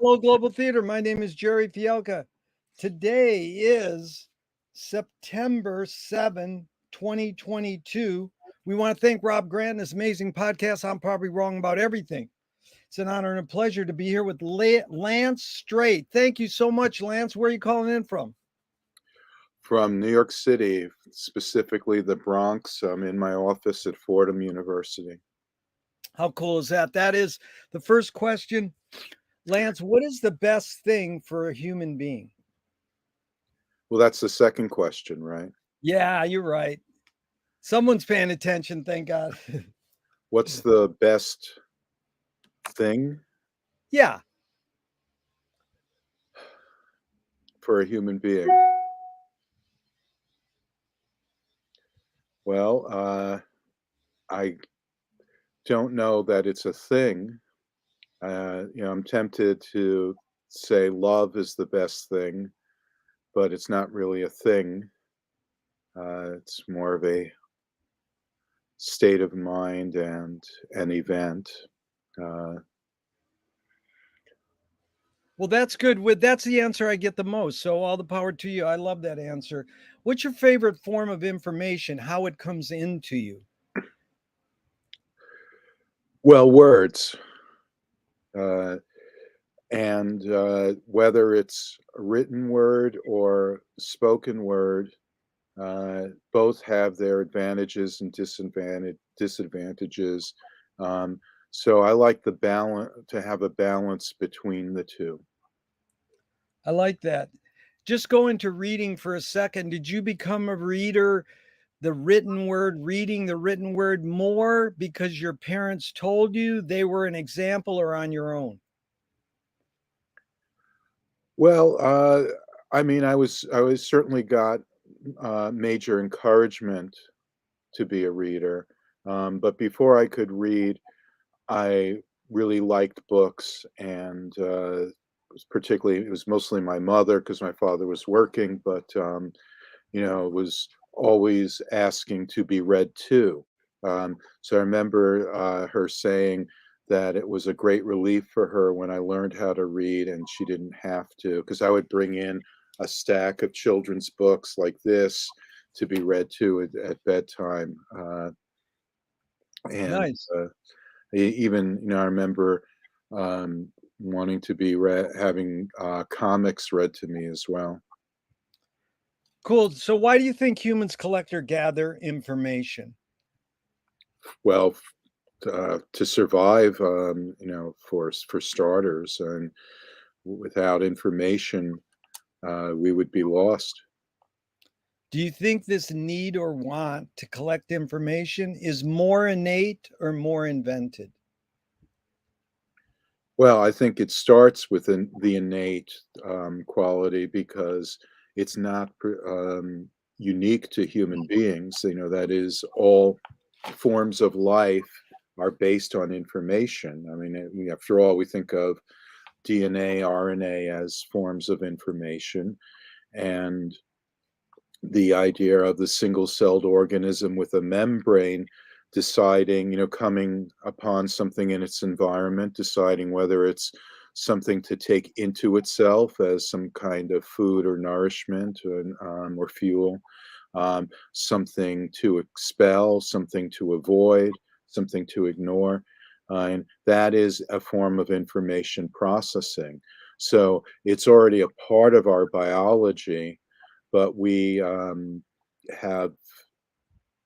Hello, Global Theater. My name is Jerry Fielka. Today is September 7, 2022. We want to thank Rob Grant and his amazing podcast. I'm probably wrong about everything. It's an honor and a pleasure to be here with Lance Strate. Thank you so much, Lance. Where are you calling in from? From New York City, specifically the Bronx. I'm in my office at Fordham University. How cool is that? That is the first question. Lance, what is the best thing for a human being? Well, that's the second question, right? Yeah, you're right. Someone's paying attention, thank God. What's the best thing Yeah. for a human being? Well, I don't know that it's a thing. I'm tempted to say love is the best thing, but it's not really a thing. It's more of a state of mind and an event. Well, that's good. That's the answer I get the most. So all the power to you. I love that answer. What's your favorite form of information? How it comes into you? Well, words. And whether it's a written word or spoken word, both have their advantages and disadvantages. So I like the balance, to have a balance between the two. I like that. Just go into reading for a second. Did you become a reader, reading the written word more because your parents told you, they were an example, or on your own? Well, I mean, I was certainly got major encouragement to be a reader, but before I could read, I really liked books, and it was mostly my mother because my father was working, but was always asking to be read to. So I remember her saying that it was a great relief for her when I learned how to read and she didn't have to, because I would bring in a stack of children's books like this to be read to at bedtime. And Nice. even, I remember um, wanting to be having comics read to me as well. Cool. So why do you think humans collect or gather information? Well, to survive, for starters, and without information, we would be lost. Do you think this need or want to collect information is more innate or more invented? Well, I think it starts with the innate quality because it's not unique to human beings. That is, all forms of life are based on information. I mean, after all, we think of DNA, RNA as forms of information, and the idea of the single-celled organism with a membrane deciding, coming upon something in its environment, deciding whether it's something to take into itself as some kind of food or nourishment or fuel, something to expel, something to avoid, something to ignore. And that is a form of information processing. So it's already a part of our biology, but we have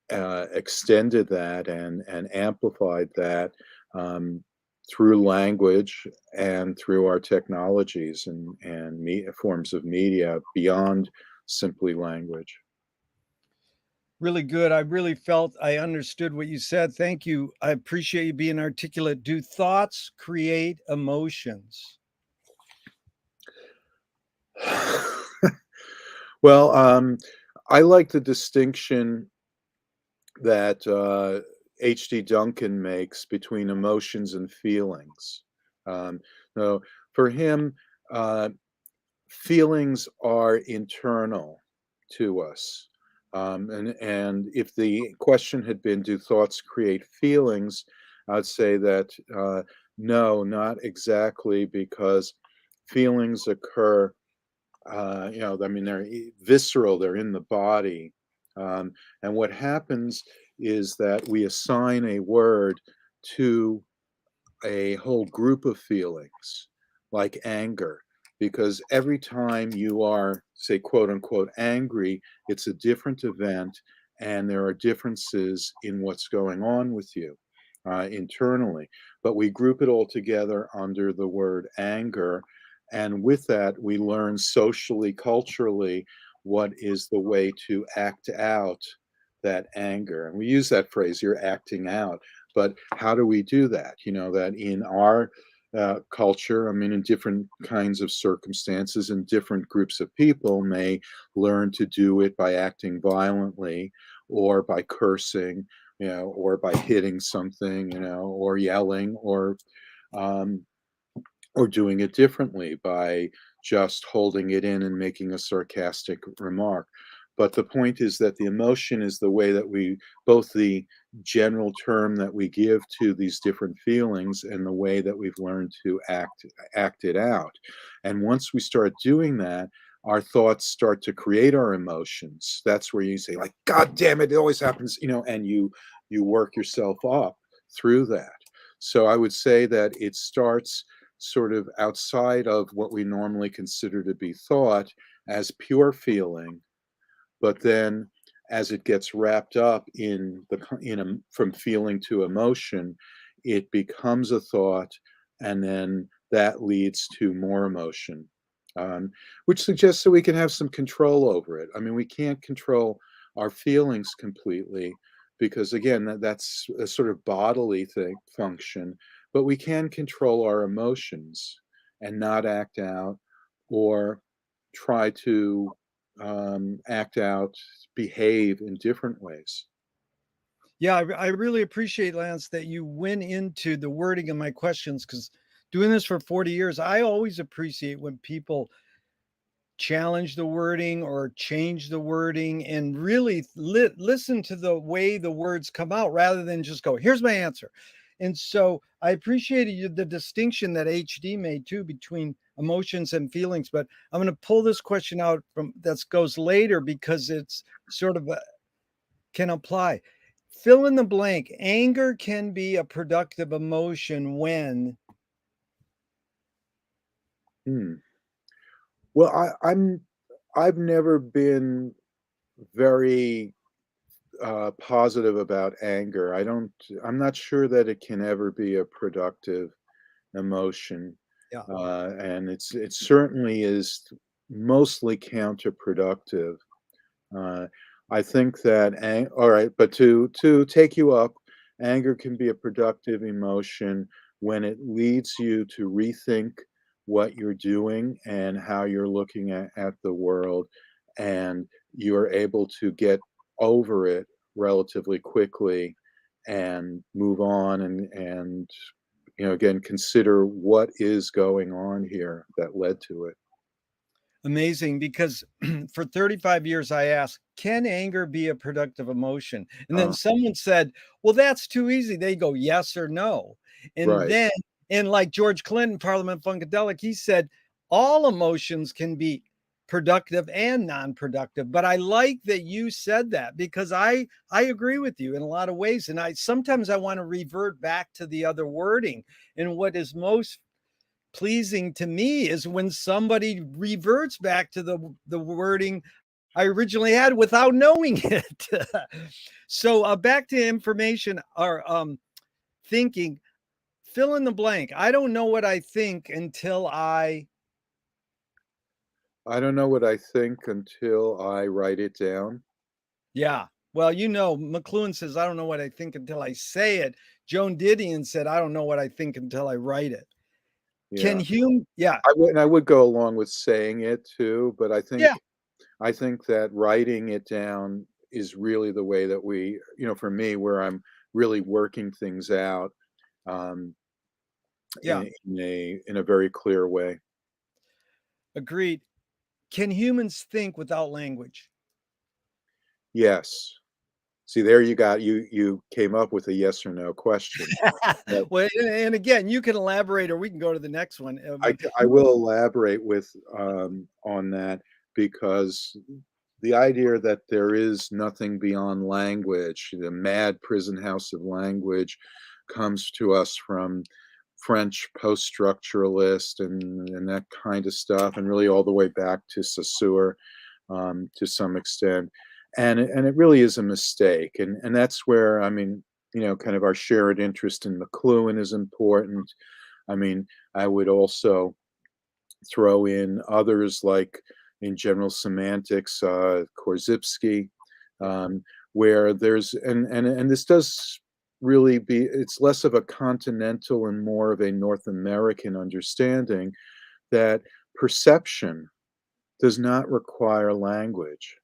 extended that and amplified that um, through language and through our technologies and forms of media beyond simply language. Really good. I really felt I understood what you said. Thank you. I appreciate you being articulate. Do thoughts create emotions? Well, I like the distinction that H.D. Duncan makes between emotions and feelings. Um, so for him, uh, feelings are internal to us. And if the question had been, do thoughts create feelings? I'd say that no, not exactly, because feelings occur, I mean, they're visceral, they're in the body. And what happens is that we assign a word to a whole group of feelings, like anger, because every time you are, say, quote unquote, angry, it's a different event, and there are differences in what's going on with you internally. But we group it all together under the word anger. And with that, we learn socially, culturally, what is the way to act out that anger. And we use that phrase, you're acting out. But how do we do that? That in our culture, I mean, in different kinds of circumstances, and different groups of people may learn to do it by acting violently, or by cursing, or by hitting something, or yelling, um, or doing it differently by just holding it in and making a sarcastic remark. But the point is that the emotion is the way that we, both the general term that we give to these different feelings, and the way that we've learned to act it out. And once we start doing that, our thoughts start to create our emotions. That's where you say, like, God damn it, it always happens, and you work yourself up through that. So I would say that it starts sort of outside of what we normally consider to be thought as pure feeling, but then as it gets wrapped up from feeling to emotion, it becomes a thought, and then that leads to more emotion, which suggests that we can have some control over it. I mean, we can't control our feelings completely, because again, that's a sort of bodily function, but we can control our emotions and not act out, or try to act out, behave in different ways. Yeah, I really appreciate, Lance, that you went into the wording of my questions, because doing this for 40 years, I always appreciate when people challenge the wording or change the wording, and really listen to the way the words come out, rather than just go, here's my answer. And so I appreciated the distinction that HD made too between emotions and feelings. But I'm going to pull this question out from that goes later, because it's sort of can apply. Fill in the blank. Anger can be a productive emotion when. Hmm. Well, I've never been very positive about anger. I'm not sure that it can ever be a productive emotion, Yeah. and it certainly is mostly counterproductive. Uh, I think that all right, but to take you up, anger can be a productive emotion when it leads you to rethink what you're doing and how you're looking at the world, and you're able to get over it relatively quickly and move on, and again, consider what is going on here that led to it. Amazing, because for 35 years I asked, can anger be a productive emotion? And then Uh, someone said, well, that's too easy. They go, yes or no. And right. then, and like George Clinton, Parliament Funkadelic, he said, all emotions can be productive and non-productive. But I like that you said that, because I agree with you in a lot of ways. And I sometimes I want to revert back to the other wording. And what is most pleasing to me is when somebody reverts back to the wording I originally had without knowing it. So back to information or thinking. Fill in the blank. I don't know what I think until I. I don't know what I think until I write it down. Yeah. Well, McLuhan says I don't know what I think until I say it. Joan Didion said I don't know what I think until I write it. Can Yeah. human? Yeah. I would go along with saying it too, but Yeah. I think that writing it down is really the way that for me, where I'm really working things out um, Yeah. in a very clear way. Agreed. Can humans think without language? Yes. See, there you got you came up with a yes or no question. But Well, and again, you can elaborate, or we can go to the next one. But I will elaborate with on that, because the idea that there is nothing beyond language, the mad prison house of language, comes to us from French post-structuralist and that kind of stuff, and really all the way back to Saussure, to some extent, and it really is a mistake, and that's where, I mean, kind of our shared interest in McLuhan is important. I mean, I would also throw in others like in general semantics, Korzybski, where there's and this does really be, it's less of a continental and more of a North American understanding that perception does not require language,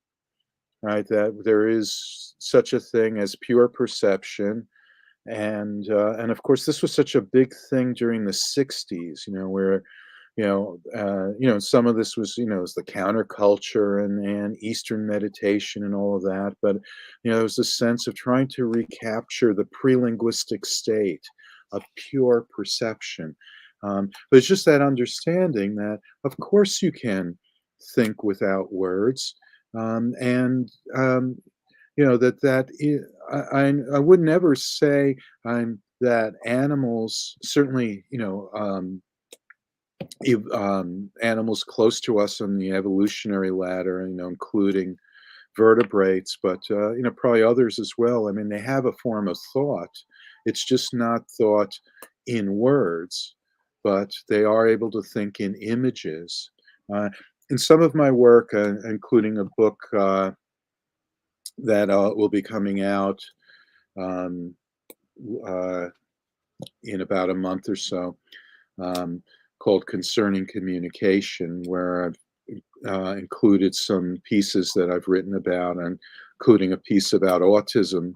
right? That there is such a thing as pure perception, and of course this was such a big thing during the 60s, where some of this was, is the counterculture and Eastern meditation and all of that. But, there was a sense of trying to recapture the pre-linguistic state of pure perception. But it's just that understanding that, of course, you can think without words, and I would never say that animals, certainly, animals close to us on the evolutionary ladder, including vertebrates, but probably others as well. I mean, they have a form of thought. It's just not thought in words, but they are able to think in images. In some of my work, including a book that will be coming out um, uh, in about a month or so, um, called Concerning Communication, where I've included some pieces that I've written about, and including a piece about autism.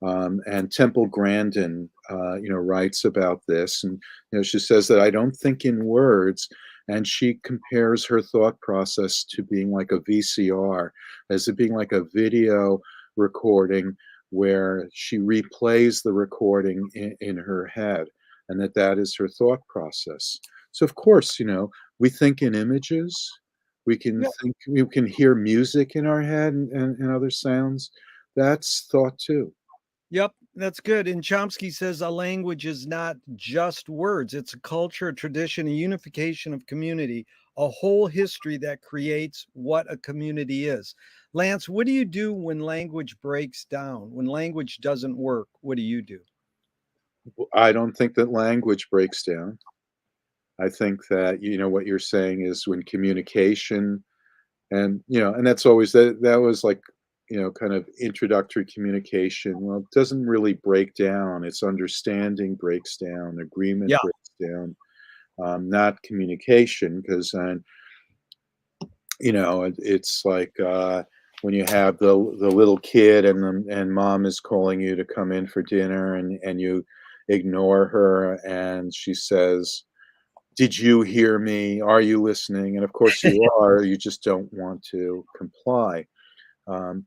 And Temple Grandin, writes about this, and she says that I don't think in words, and she compares her thought process to being like a VCR, as it being like a video recording where she replays the recording in her head, and that is her thought process. So of course, we think in images. We can yeah, think, we can hear music in our head, and other sounds. That's thought too. yep, that's good. And Chomsky says a language is not just words; it's a culture, a tradition, a unification of community, a whole history that creates what a community is. Lance, what do you do when language breaks down? When language doesn't work, what do you do? I don't think that language breaks down. I think that, what you're saying is when communication, and that's always that was like, kind of introductory communication. Well, it doesn't really break down. It's understanding breaks down, agreement Yeah, breaks down, not communication. Because it's like, when you have the little kid, and mom is calling you to come in for dinner, and you ignore her, and she says, "Did you hear me? Are you listening?" And of course you are. You just don't want to comply. Um,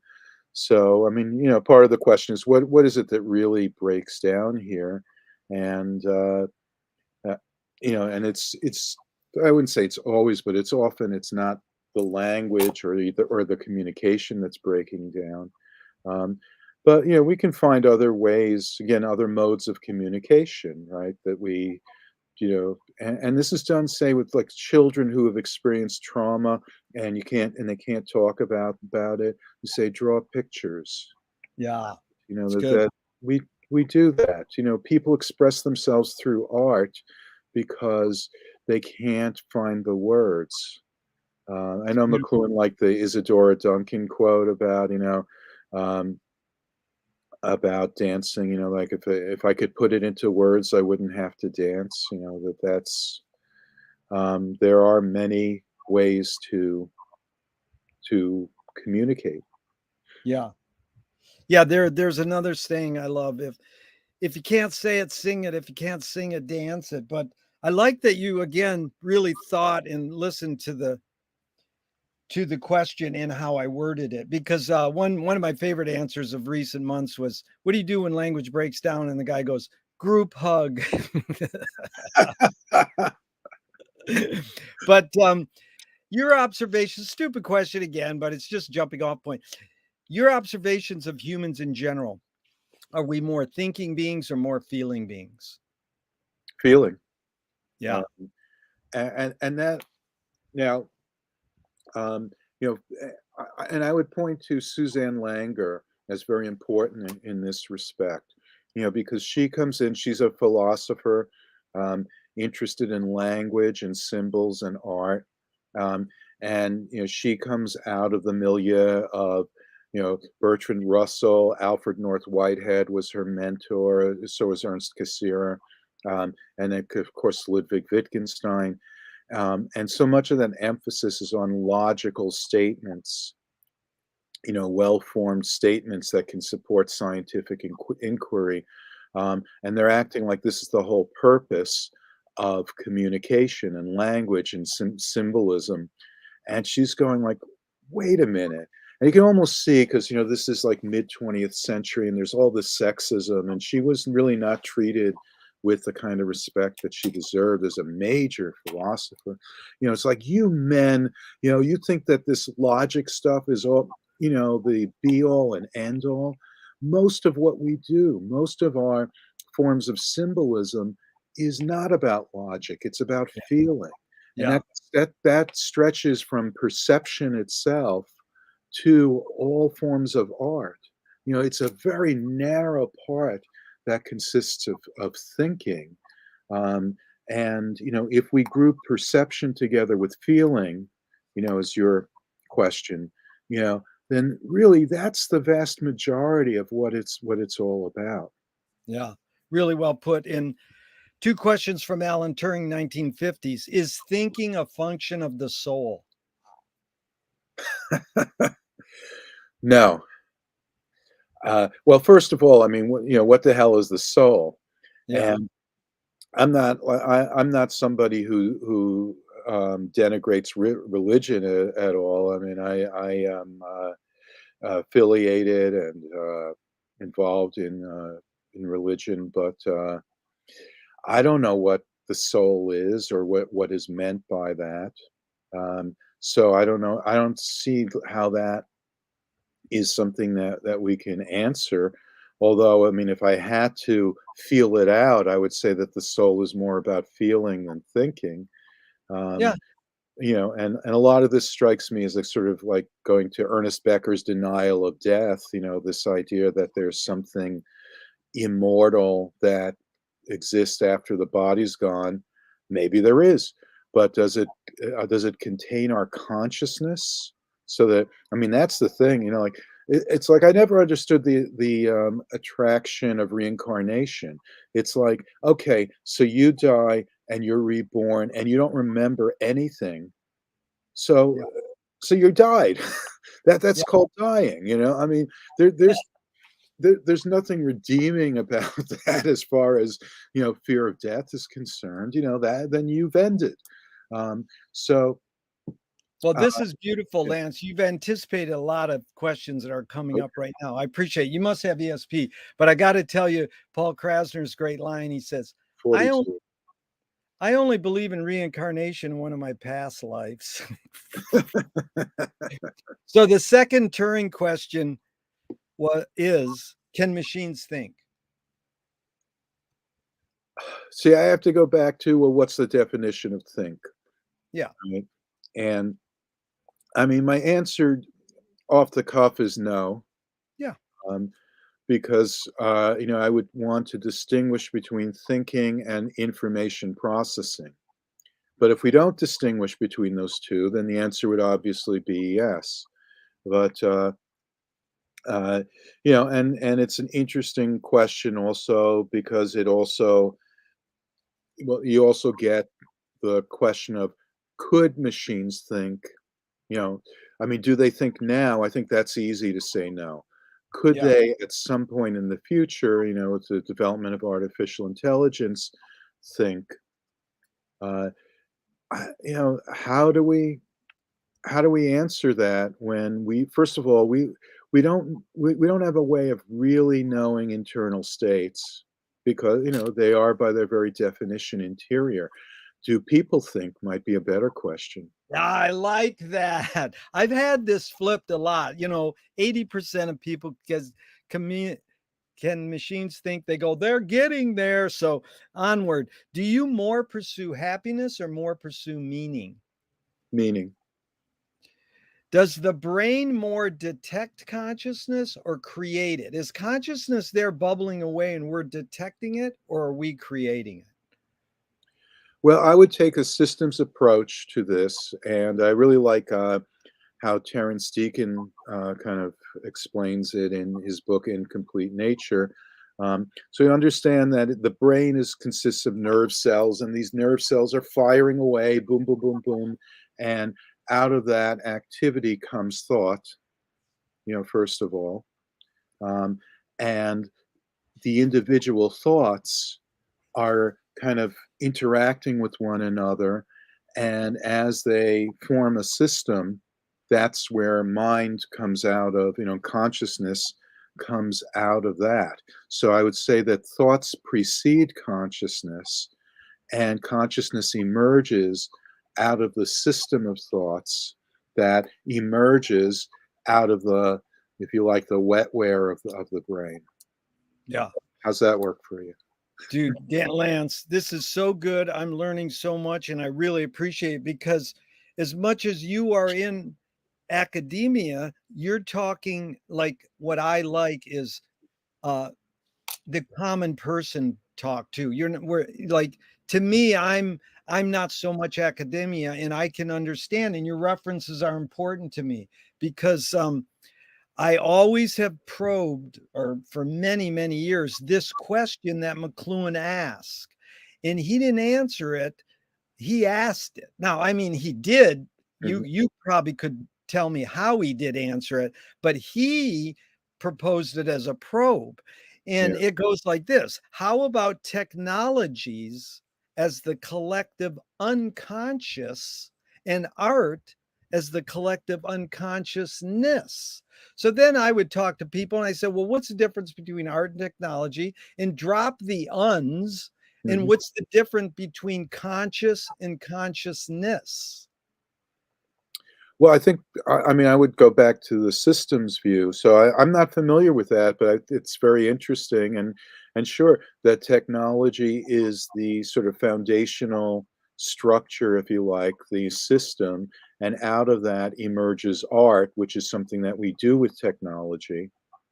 so, I mean, part of the question is, what is it that really breaks down here? And uh, and it's I wouldn't say it's always, but it's often, it's not the language or the communication that's breaking down. Um, but we can find other ways, again, other modes of communication, right? That we and this is done, say, with like children who have experienced trauma, and they can't talk about it. You say, draw pictures. yeah, it's That good. we do that. People express themselves through art because they can't find the words. I It's know beautiful. McLuhan liked the Isadora Duncan quote um, about dancing. Like, if I could put it into words, I wouldn't have to dance. That's there are many ways to communicate. Yeah. Yeah, there's another saying I love. If you can't say it, sing it. If you can't sing it, dance it. But I like that you again really thought and listened to to the question and how I worded it, because one of my favorite answers of recent months was, "What do you do when language breaks down?" And the guy goes, "Group hug." But your observations, stupid question again, but it's just jumping off point. Your observations of humans in general. Are we more thinking beings or more feeling beings? Feeling. Yeah. And that now, um, you know, and I would point to Suzanne Langer as very important in this respect, because she comes in, she's a philosopher, um, interested in language and symbols and art. Um, and, she comes out of the milieu of, Bertrand Russell. Alfred North Whitehead was her mentor, so was Ernst Cassirer, and then, of course, Ludwig Wittgenstein. And so much of that emphasis is on logical statements, well-formed statements that can support scientific inquiry. And they're acting like this is the whole purpose of communication and language and symbolism. And she's going like, wait a minute. And you can almost see, because, this is like mid 20th century and there's all this sexism, and she was really not treated with the kind of respect that she deserved as a major philosopher. It's like, you men, you think that this logic stuff is all, the be all and end all. Most of what we do, most of our forms of symbolism is not about logic, it's about feeling. And Yeah. that stretches from perception itself to all forms of art. It's a very narrow part that consists of thinking. Um, and, if we group perception together with feeling, as your question, then really that's the vast majority of what it's all about. Yeah. Really well put. In two questions from Alan Turing, 1950s. Is thinking a function of the soul? No. Well, first of all, I mean, what the hell is the soul? Yeah. And I'm not somebody who denigrates religion at all. I mean, I am affiliated and involved in religion, but I don't know what the soul is or what is meant by that. So I don't know. I don't see how that is something that we can answer. Although, I mean, if I had to feel it out, I would say that the soul is more about feeling than thinking. Yeah. Um, and a lot of this strikes me as like sort of like going to Ernest Becker's denial of death. This idea that there's something immortal that exists after the body's gone. Maybe there is, but does it contain our consciousness? So that, I mean, that's the thing, like it's like I never understood the attraction of reincarnation. It's like, okay, so you die and you're reborn and you don't remember anything. So Yeah. so you died. That's Yeah. called dying. I mean, there's nothing redeeming about that as far as fear of death is concerned. That then you've ended. So Well, uh, this is beautiful, yeah, Lance. You've anticipated a lot of questions that are coming up right now. I appreciate it. You must have ESP, but I got to tell you, Paul Krasner's great line. He says, I only, 42. I only believe in reincarnation in one of my past lives. So the second Turing question is, can machines think? See, I have to go back to, well, what's the definition of think, Yeah. right? And I mean, my answer off the cuff is no, Yeah. um, because I would want to distinguish between thinking and information processing. But if we don't distinguish between those two, then the answer would obviously be yes. But uh, and it's an interesting question also because it also, well, you also get the question of, could machines think? You know, I mean, do they think now? I think that's easy to say no. Could Yeah. they at some point in the future, with the development of artificial intelligence, think? Uh, how do we? how do we answer that when we, first of all, we don't have a way of really knowing internal states because they are by their very definition interior. Do people think might be a better question. I like that. I've had this flipped a lot. 80% of people, because can machines think? They go, they're getting there. So onward. Do you more pursue happiness or more pursue meaning? Meaning. Does the brain more detect consciousness or create it? Is consciousness there bubbling away and we're detecting it, or are we creating it? Well, I would take a systems approach to this, and I really like how Terence Deacon kind of explains it in his book Incomplete Nature. So you understand that the brain consists of nerve cells, and these nerve cells are firing away, boom, boom, boom, boom, and out of that activity comes thought. First of all, um, and the individual thoughts are kind of interacting with one another. And as they form a system, that's where mind comes out of, consciousness comes out of that. So I would say that thoughts precede consciousness, and consciousness emerges out of the system of thoughts that emerges out of the, if you like, the wetware of the brain. Yeah. How's that work for you? Dude, Dan Lance, this is so good. I'm learning so much and I really appreciate it because as much as you are in academia, you're talking like what I like is uh the common person talk too. We're like, to me, I'm not so much academia and I can understand, and your references are important to me because I always have probed, or for many, many years, this question that McLuhan asked, and he didn't answer it. He asked it. Now, I mean, he did. Mhm. You probably could tell me how he did answer it, but he proposed it as a probe. Yeah. And it goes like this: how about technologies as the collective unconscious and art as the collective unconsciousness? So then I would talk to people and I said, well, what's the difference between art and technology? And drop the uns. And Mhm. what's the difference between conscious and consciousness? Well, I think I mean, I would go back to the systems view. So I'm not familiar with that, but it's very interesting. And sure, that technology is the sort of foundational structure, if you like, the system, and out of that emerges art, which is something that we do with technology,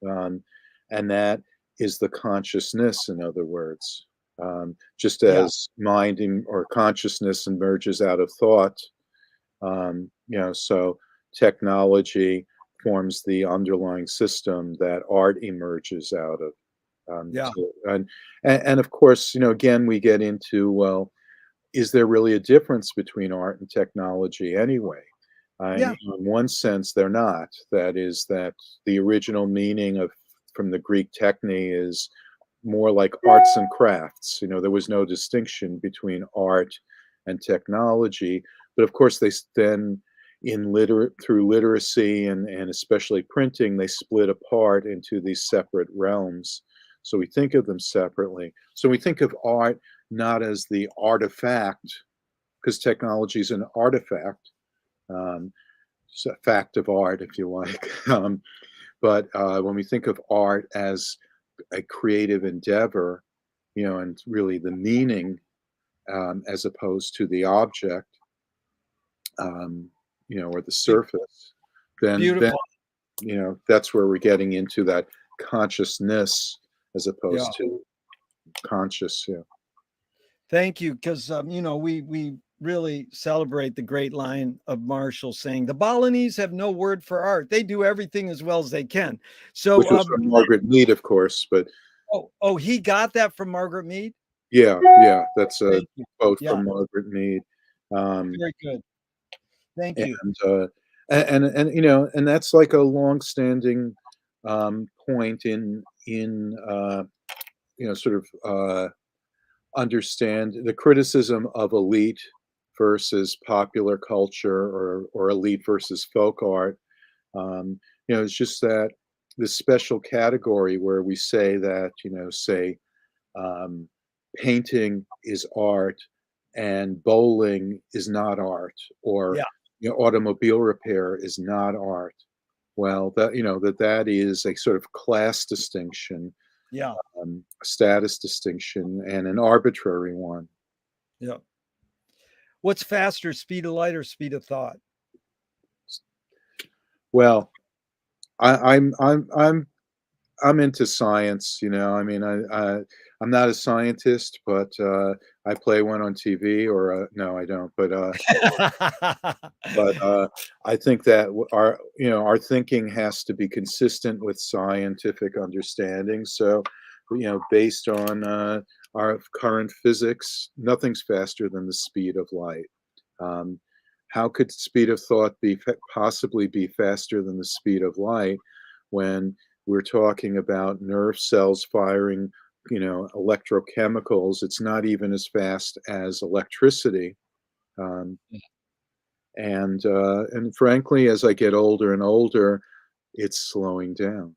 um, and that is the consciousness, in other words. Just Yeah, as mind or consciousness emerges out of thought, so technology forms the underlying system that art emerges out of. yeah, And of course, again, we get into, well, is there really a difference between art and technology anyway? yeah, In one sense, they're not. That is, that the original meaning of from the Greek techne is more like arts and crafts. There was no distinction between art and technology. But of course, then through literacy and especially printing, they split apart into these separate realms. So we think of them separately. So we think of art not as the artifact, because technology is an artifact, um, it's a fact of art, if you like. But when we think of art as a creative endeavor, and really the meaning, as opposed to the object, um, or the surface, then beautiful. that's where we're getting into that consciousness as Yeah, opposed to conscious. Yeah. thank you. Because we really celebrate the great line of Marshall saying the Balinese have no word for art. They do everything as well as they can. So Which was from Margaret Mead, of course, but oh, he got that from Margaret Mead. yeah, yeah, that's a Thank you. quote Yeah, from Margaret Mead. Um, very good. Thank you. and and that's like a long-standing point in sort of understand the criticism of elite versus popular culture, or elite versus folk art. It's just that this special category where we say that, say, um, painting is art and bowling is not art, or Yeah. automobile repair is not art. Well, that is a sort of class distinction, Yeah. a status distinction, and an arbitrary one. Yeah. What's faster, speed of light or speed of thought? Well, I'm into science. I mean, I'm not a scientist, but I play one on TV. Or no, I don't. But I think that our thinking has to be consistent with scientific understanding. So, based on our current physics, nothing's faster than the speed of light. Um, how could speed of thought possibly be faster than the speed of light when we're talking about nerve cells firing, electrochemicals? It's not even as fast as electricity. Um, and frankly, as I get older and older, it's slowing down.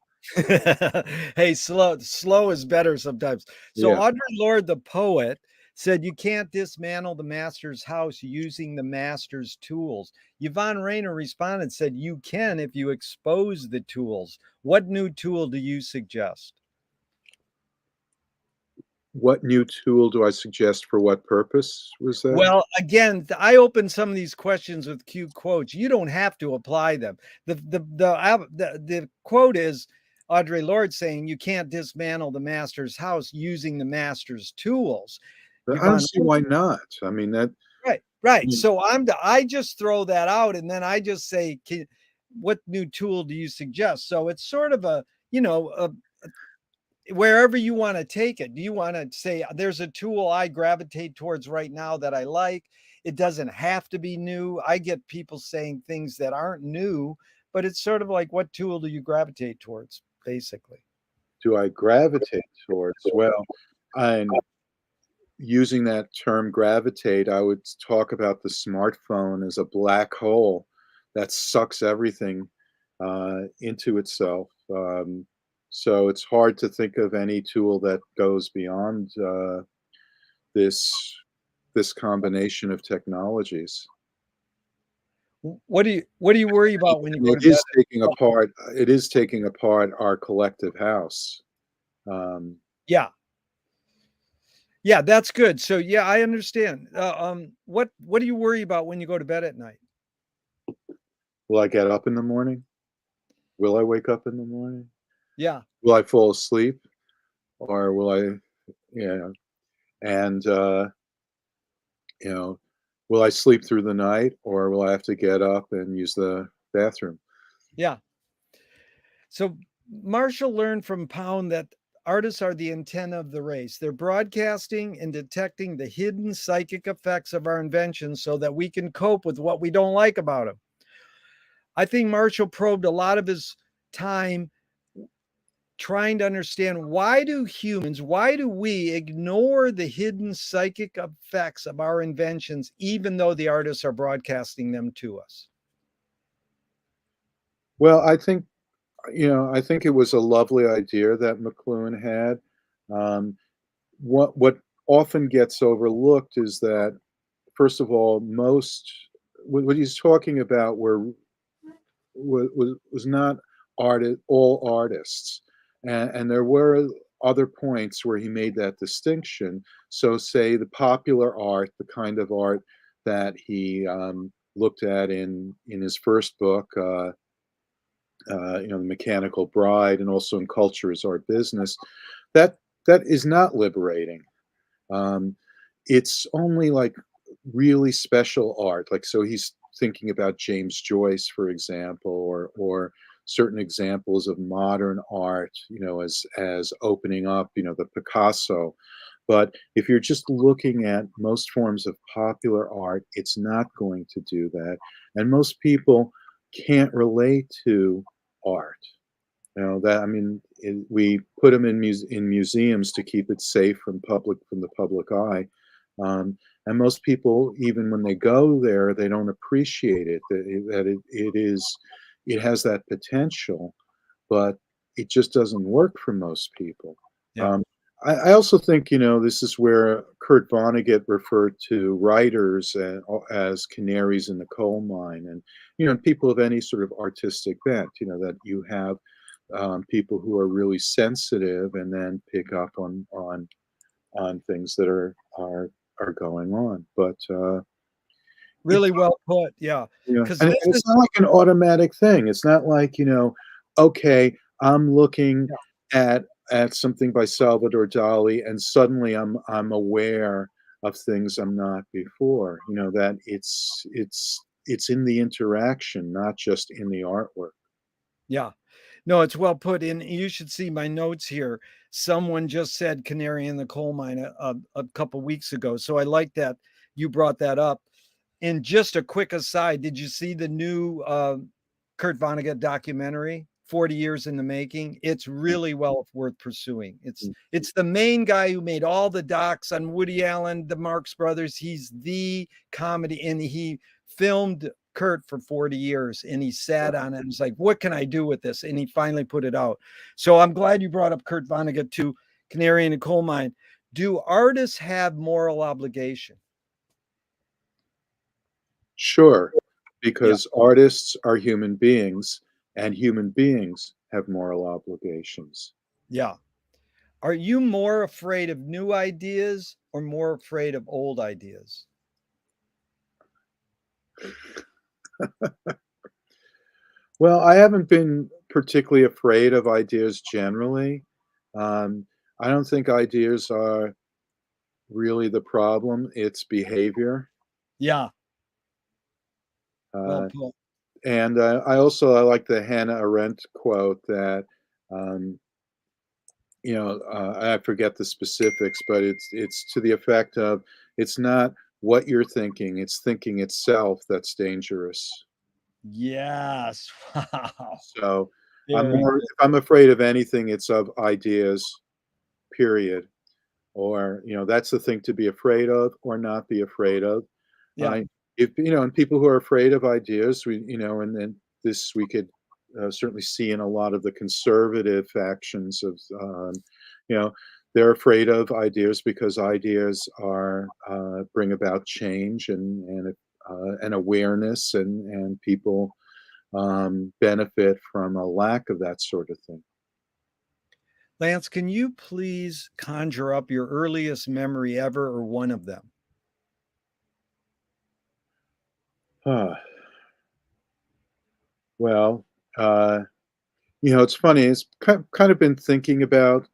Hey, slow is better sometimes. So Yeah. Audre Lorde, the poet, said you can't dismantle the master's house using the master's tools. Yvonne Rainer responded, said you can if you expose the tools. What new tool do you suggest? What new tool do I suggest for what purpose was that? Well, again, I open some of these questions with cue quotes. You don't have to apply them. The quote is Audre Lorde saying you can't dismantle the master's house using the master's tools. But I don't Yvonne, see why not. I mean, right, right. mm, So I just throw that out, and then I just say, what new tool do you suggest? So it's sort of a wherever you want to take it. Do you want to say there's a tool I gravitate towards right now that I like? It doesn't have to be new. I get people saying things that aren't new, but it's sort of like, what tool do you gravitate towards, basically? do I gravitate towards? Well, I'm using that term gravitate. I would talk about the smartphone as a black hole that sucks everything into itself. So it's hard to think of any tool that goes beyond this this combination of technologies. What do you worry about when you And go to bed? it is taking apart our collective house. Um, Yeah. Yeah, that's good. So yeah, I understand. What do you worry about when you go to bed at night? will I get up in the morning? Will I wake up in the morning? Yeah. Will I fall asleep? Or will I, yeah, and, you know, will I sleep through the night, or will I have to get up and use the bathroom? Yeah. So Marshall learned from Pound that artists are the antenna of the race. They're broadcasting and detecting the hidden psychic effects of our inventions so that we can cope with what we don't like about them. I think Marshall probed a lot of his time trying to understand, why do we ignore the hidden psychic effects of our inventions, even though the artists are broadcasting them to us? Well, I think it was a lovely idea that McLuhan had. Um, what often gets overlooked is that, first of all, what he's talking about was not all artists, and there were other points where he made that distinction. So, say the popular art, the kind of art that he looked at in his first book, The Mechanical Bride, and also in Culture is Art Business, that that is not liberating. Um, it's only like really special art. Like, so he's thinking about James Joyce, for example, or certain examples of modern art, as opening up, the Picasso. But if you're just looking at most forms of popular art, it's not going to do that. And most people can't relate to art. That, I mean, we put them in museums to keep it safe from the public eye, um, and most people, even when they go there, they don't appreciate it, it has that potential, but it just doesn't work for most people. Yeah. Um, I also think, this is where Kurt Vonnegut referred to writers as canaries in the coal mine, and people of any sort of artistic bent. That you have people who are really sensitive and then pick up on things that are going on. But it, Really well put. Yeah. Because and this is, it's not like an automatic thing. It's not like, okay, I'm looking yeah. at something by Salvador Dali, and suddenly I'm aware of things I'm not before. That it's in the interaction, not just in the artwork. Yeah. No, it's well put in. You should see my notes here. Someone just said canary in the coal mine a couple weeks ago. So I like that you brought that up. And just a quick aside, did you see the new Kurt Vonnegut documentary, 40 Years in the Making? It's really well worth pursuing. It's the main guy who made all the docs on Woody Allen, the Marx Brothers. He's the comedy, and he filmed Kurt for 40 years, and he sat on it and was like, what can I do with this? And he finally put it out. So I'm glad you brought up Kurt Vonnegut to Canary in a Coal Mine. Do artists have moral obligation? Sure, Yeah. because artists are human beings, and human beings have moral obligations. Yeah. Are you more afraid of new ideas or more afraid of old ideas? Well, I haven't been particularly afraid of ideas generally. Um, I don't think ideas are really the problem, it's behavior. Yeah. Well Uh, put. and I like the Hannah Arendt quote that, um, I forget the specifics, but it's to the effect of, it's not what you're thinking, it's thinking itself that's dangerous. Yes. Wow. So Very if good. I'm afraid of anything, it's of ideas, period. Or, that's the thing to be afraid of or not be afraid of. Yeah. Uh, if and people who are afraid of ideas, and then this we could certainly see in a lot of the conservative factions of, you know, they're afraid of ideas because ideas are bring about change and and awareness, and people benefit from a lack of that sort of thing. Lance, can you please conjure up your earliest memory ever or one of them? Ah, well, uh, it's funny. It's kind of been thinking about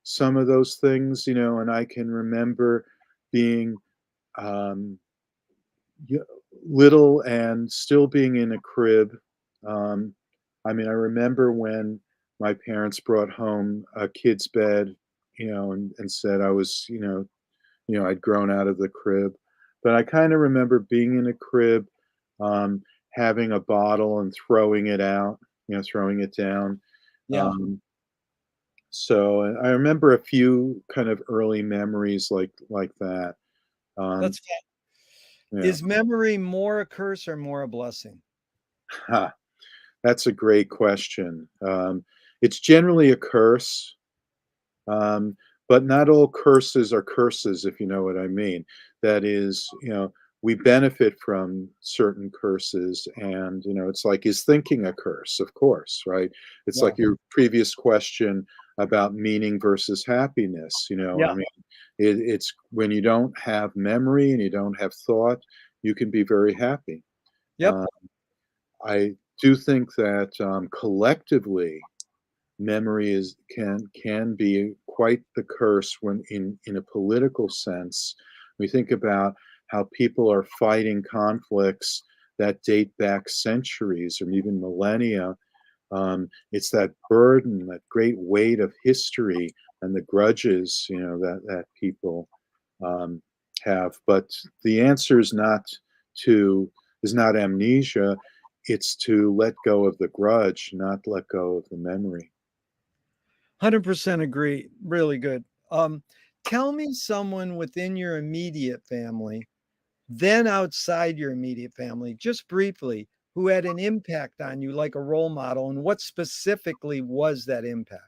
some of those things, and I can remember being um, y- little and still being in a crib. Um, I mean, I remember when my parents brought home a kid's bed, and said I was, I'd grown out of the crib. But I kind of remember being in a crib, um, having a bottle and throwing it out, throwing it down. Yeah. Um, I remember a few kind of early memories like that. Um, That's fine. yeah, Is memory more a curse or more a blessing? ha, that's a great question. It's generally a curse. Um, but not all curses are curses, if you know what I mean. That is, we benefit from certain curses, and it's like, is thinking a curse? Of course, right? It's Yeah. like your previous question about meaning versus happiness. Yeah. I mean, it's when you don't have memory and you don't have thought, you can be very happy. Yep. Uh, I do think that collectively, memory can be quite the curse when in a political sense. We think about how people are fighting conflicts that date back centuries or even millennia. It's that burden, that great weight of history and the grudges, that people um, have. But the answer to is not amnesia. It's to let go of the grudge, not let go of the memory. 100% agree. Really good. Tell me someone within your immediate family then outside your immediate family, just briefly, who had an impact on you like a role model, and what specifically was that impact?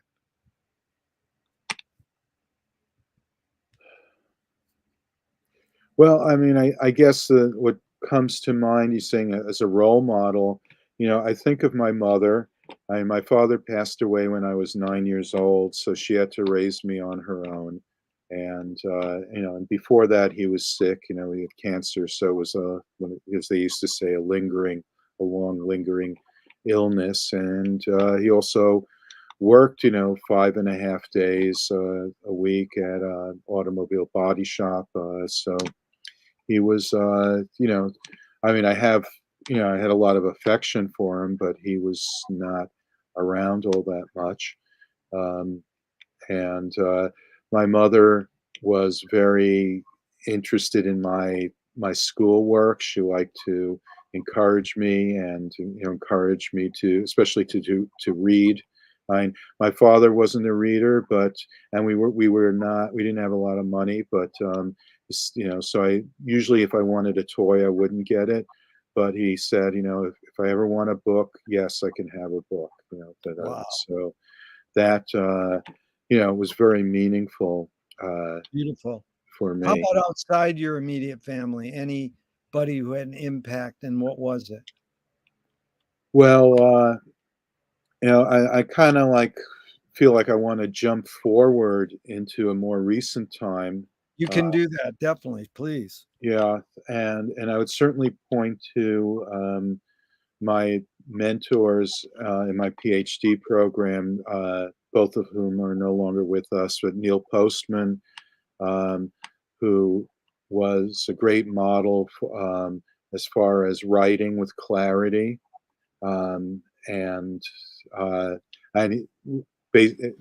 Well, I mean, I guess what comes to mind, you saying as a role model, I think of my mother. My father passed away when I was 9 years old, so she had to raise me on her own. And before that, he was sick. He had cancer, so it was as they used to say, a long lingering illness. And he also worked, 5.5 days a week at an automobile body shop. So he was, I mean, I had a lot of affection for him, but he was not around all that much. Um, and my mother was very interested in my schoolwork. She liked to encourage me and encourage me to, especially to read. My father wasn't a reader, but and we didn't have a lot of money, but so I usually, if I wanted a toy, I wouldn't get it. But he said, if I ever want a book, yes, I can have a book. Wow, So that was very meaningful beautiful. for How me. about outside your immediate family? Anybody who had an impact, and what was it? Well, I kind of like feel like I want to jump forward into a more recent time. You Uh, can do that, definitely, please. yeah, and I would certainly point to my mentors in my PhD program, both of whom are no longer with us, but Neil Postman, um, who was a great model as far as writing with clarity. Um, and uh, and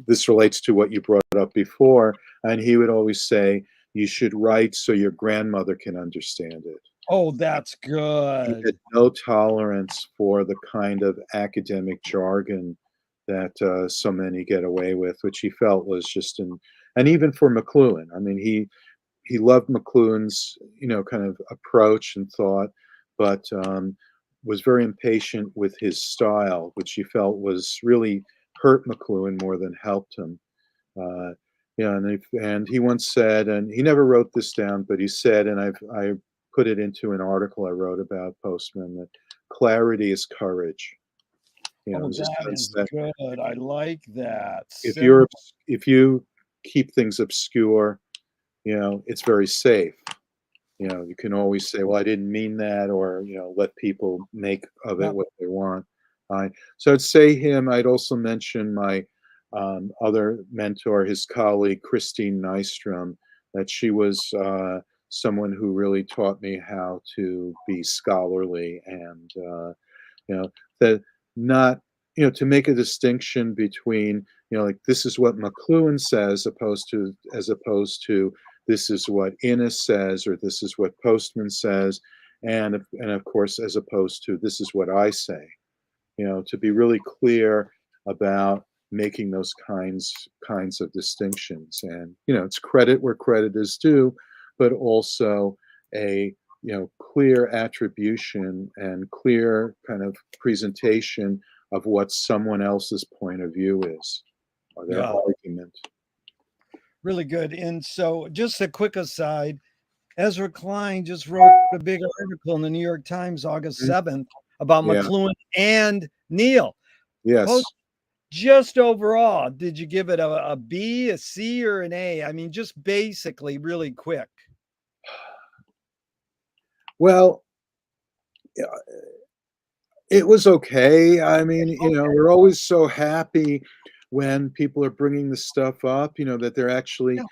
this relates to what you brought up before. And he would always say, "You should write so your grandmother can understand it." Oh, that's He had good. no tolerance for the kind of academic jargon that so many get away with, which he felt was just and even for McLuhan. I mean, he loved McLuhan's, kind of approach and thought, but was very impatient with his style, which he felt was really hurt McLuhan more than helped him. Uh, and he once said, and he never wrote this down, but he said, and I put it into an article I wrote about Postman, that clarity is courage. Oh, In the that sense is that good. I like that. if Simple. if you keep things obscure, it's very safe. You can always say, "Well, I didn't mean that," or let people make of it Yeah. what they want. So I'd say him. I'd also mention my other mentor, his colleague Christine Nystrom, that she was someone who really taught me how to be scholarly and that not to make a distinction between like this is what McLuhan says as opposed to this is what Innes says or this is what Postman says and of course as opposed to this is what I say, to be really clear about making those kinds of distinctions. And it's credit where credit is due, but also a clear attribution and clear kind of presentation of what someone else's point of view is or their Yeah. argument. Really good. And so, just a quick aside, Ezra Klein just wrote a big article in the New York Times August Mhm. 7th about Yeah. McLuhan and Neil. Yes. Post just overall, did you give it a B, a C, or an A? I mean, just basically really quick. Well, yeah, it was okay. I mean, we're always so happy when people are bringing the stuff up, that they're actually Yeah,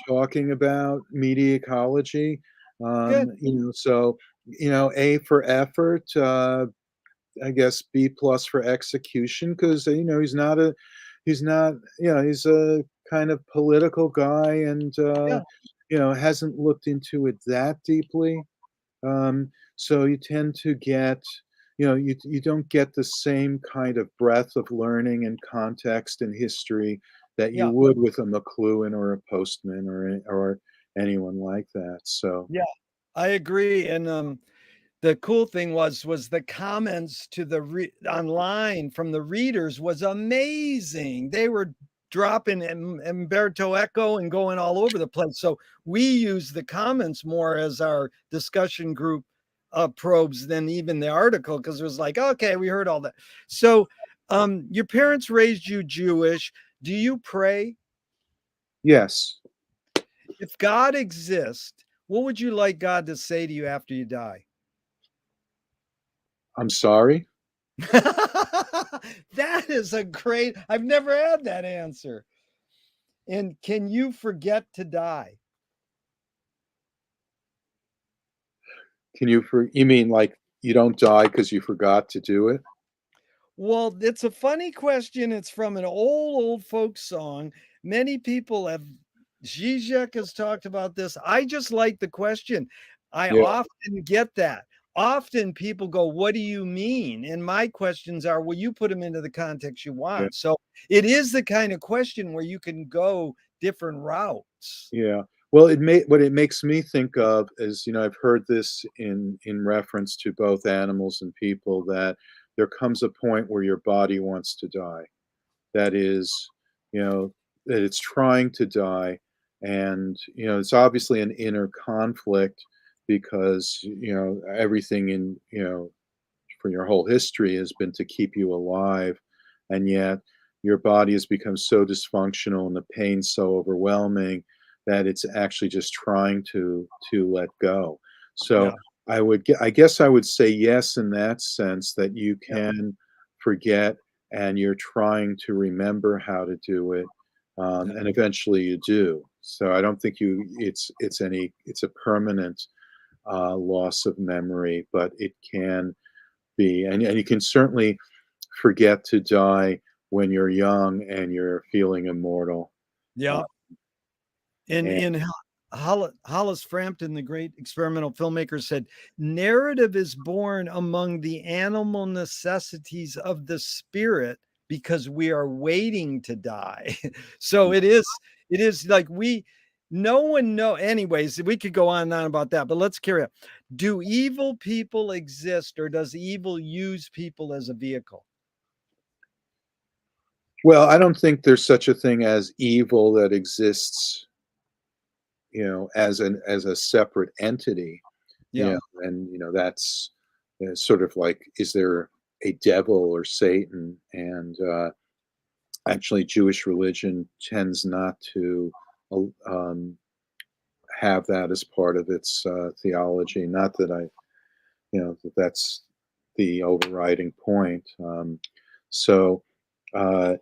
talking about media ecology. good. So, A for effort, I guess B plus for execution, because he's not, he's a kind of political guy and, Yeah, hasn't looked into it that deeply. So you tend to get, you don't get the same kind of breadth of learning and context and history that you yeah, would with a McLuhan or a Postman or anyone like that. So yeah. I agree. And the cool thing was the comments to the online from the readers was amazing. They were dropping Umberto Eco and going all over the place. So we use the comments more as our discussion group probes than even the article, because it was like, okay, we heard all that. So your parents raised you Jewish. Do you pray? Yes. If God exists, what would you like God to say to you after you die? I'm sorry. That is a great, I've never had that answer. And can you forget to die? You mean like you don't die because you forgot to do it? Well, it's a funny question. It's from an old folk song. Many people have, Zizek has talked about this. I just like the question. I Yeah, often get that. Often people go, "What do you mean?" And my questions are, well, you put them into the context you yeah, want. So it is the kind of question where you can go different routes. yeah. Well, what it makes me think of is, I've heard this in reference to both animals and people, that there comes a point where your body wants to die. That is, you know, that it's trying to die, and it's obviously an inner conflict because everything for your whole history has been to keep you alive, and yet your body has become so dysfunctional and the pain so overwhelming that it's actually just trying to let go. So Yeah. I guess I would say yes, in that sense, that you Yeah. can forget and you're trying to remember how to do it, Yeah. and eventually you do. So I don't think it's a permanent loss of memory, but it can be, and you can certainly forget to die when you're young and you're feeling immortal. Uh, Yeah. In and Hollis Frampton, the great experimental filmmaker, said, narrative is born among the animal necessities of the spirit because we are waiting to die. So it is like no one know. Anyways, we could go on and on about that, but let's carry on. Do evil people exist, or does evil use people as a vehicle? well, I don't think there's such a thing as evil that exists, as a separate entity. Yeah. And that's sort of like, is there a devil or Satan? And actually, Jewish religion tends not to uh, um, have that as part of its theology. Not that that's the overriding point. So, uh,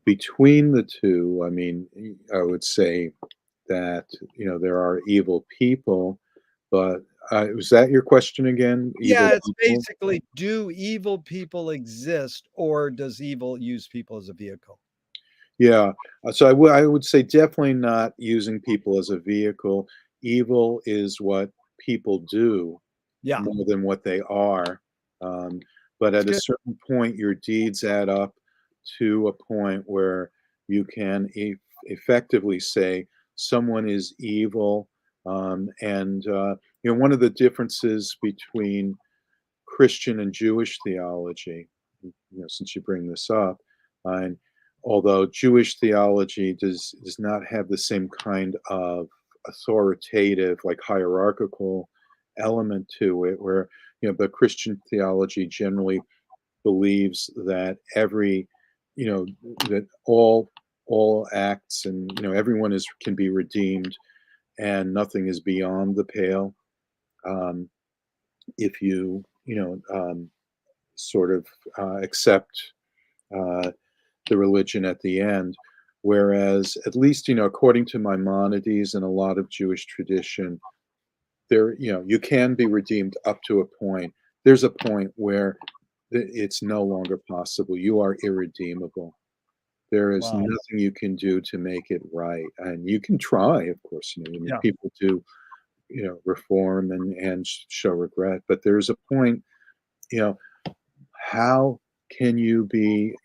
between the two, I mean, I would say that there are evil people, but was that your question again? Evil Yeah, it's people? basically, do evil people exist, or does evil use people as a vehicle? Yeah. So I would say definitely not using people as a vehicle. Evil is what people do Yeah, more than what they are. Um, but it's at a good. certain point, your deeds add up to a point where you can effectively say someone is evil. And one of the differences between Christian and Jewish theology, since you bring this up, and although Jewish theology does not have the same kind of authoritative, like hierarchical element to it, where the Christian theology generally believes that you know, that all acts, and everyone is can be redeemed, and nothing is beyond the pale. Um, if sort of accept uh, the religion at the end. Whereas, at least according to Maimonides and a lot of Jewish tradition, you can be redeemed up to a point. There's a point where it's no longer possible. You are irredeemable. There is Wow. nothing you can do to make it right, and you can try, of course. I mean, Yeah. people do, reform and show regret, but there's a point. You know, how can you be,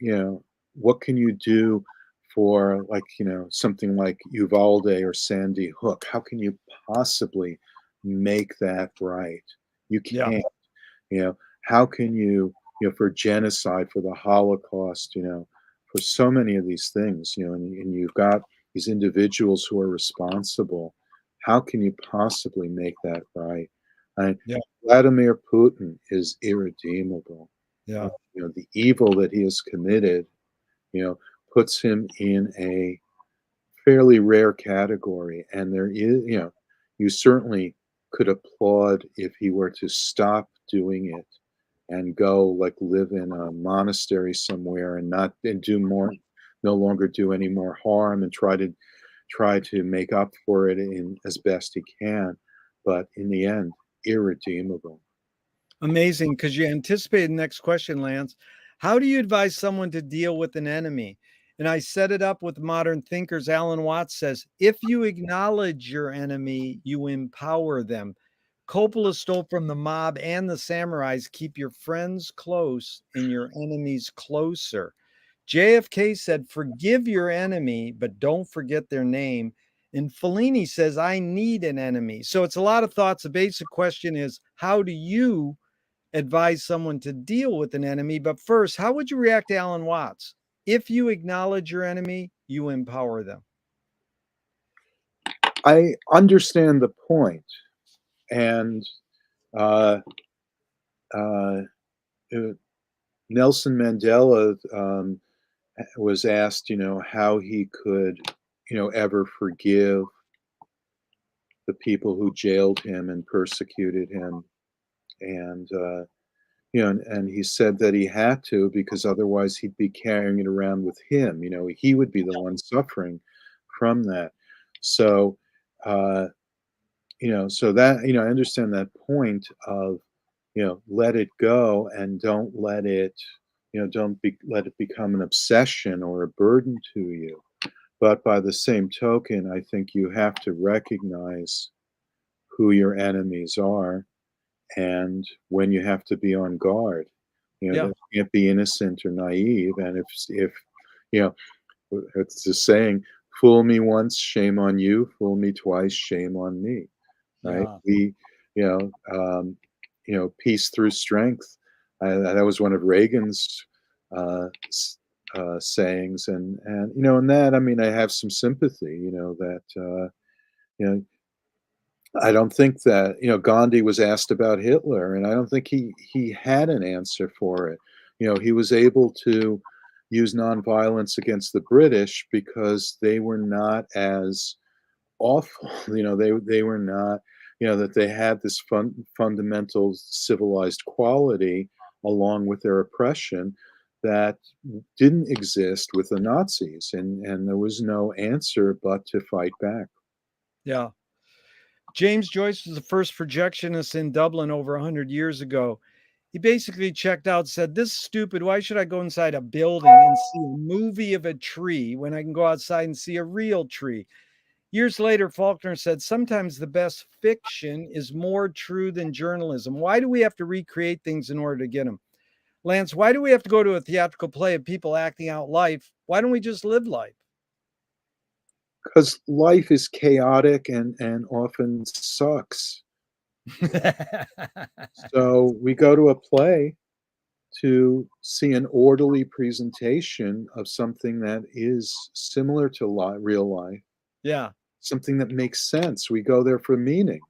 what can you do for, like, something like Uvalde or Sandy Hook? How can you possibly make that right? You Yeah. can't. How can you, for genocide, for the Holocaust, for so many of these things, and you've got these individuals who are responsible. How can you possibly make that right? I, Yeah. Vladimir Putin is irredeemable. Yeah. The evil that he has committed, you know, puts him in a fairly rare category. And there is, you certainly could applaud if he were to stop doing it and go like live in a monastery somewhere and not and do more, no longer do any more harm and try to make up for it in as best he can. But in the end, irredeemable. Amazing, because you anticipated the next question, Lance. How do you advise someone to deal with an enemy? And I set it up with modern thinkers. Alan Watts says, if you acknowledge your enemy, you empower them. Coppola stole from the mob and the samurais, keep your friends close and your enemies closer. JFK said, forgive your enemy, but don't forget their name. And Fellini says, I need an enemy. So it's a lot of thoughts. The basic question is, how do you advise someone to deal with an enemy? But first, how would you react to Alan Watts? If you acknowledge your enemy, you empower them. I understand the point, and uh, uh, uh, Nelson Mandela was asked, how he could, ever forgive the people who jailed him and persecuted him, and and he said that he had to because otherwise he'd be carrying it around with him. He would be the one suffering from that. So, uh, so that I understand that point of let it go and don't let it let it become an obsession or a burden to you. But by the same token, I think you have to recognize who your enemies are and when you have to be on guard. Yeah. That can't be innocent or naive. And if you know, it's the saying, "Fool me once, shame on you. Fool me twice, shame on me." Right? Yeah. You know, um, peace through strength. That was one of Reagan's sayings, and in that, I mean, I have some sympathy. That you know I don't think that Gandhi was asked about Hitler, and I don't think he had an answer for it. He was able to use nonviolence against the British because they were not as awful. They were not. That they had this fundamental civilized quality along with their oppression that didn't exist with the Nazis, and there was no answer but to fight back. Yeah. James Joyce was the first projectionist in Dublin over 100 years ago. He basically checked out, said, this is stupid. Why should I go inside a building and see a movie of a tree when I can go outside and see a real tree? Years later, Faulkner said, sometimes the best fiction is more true than journalism. Why do we have to recreate things in order to get them? Lance, why do we have to go to a theatrical play of people acting out life? Why don't we just live life? Because life is chaotic and often sucks. So we go to a play to see an orderly presentation of something that is similar to real life, Yeah. something that makes sense. We go there for meaning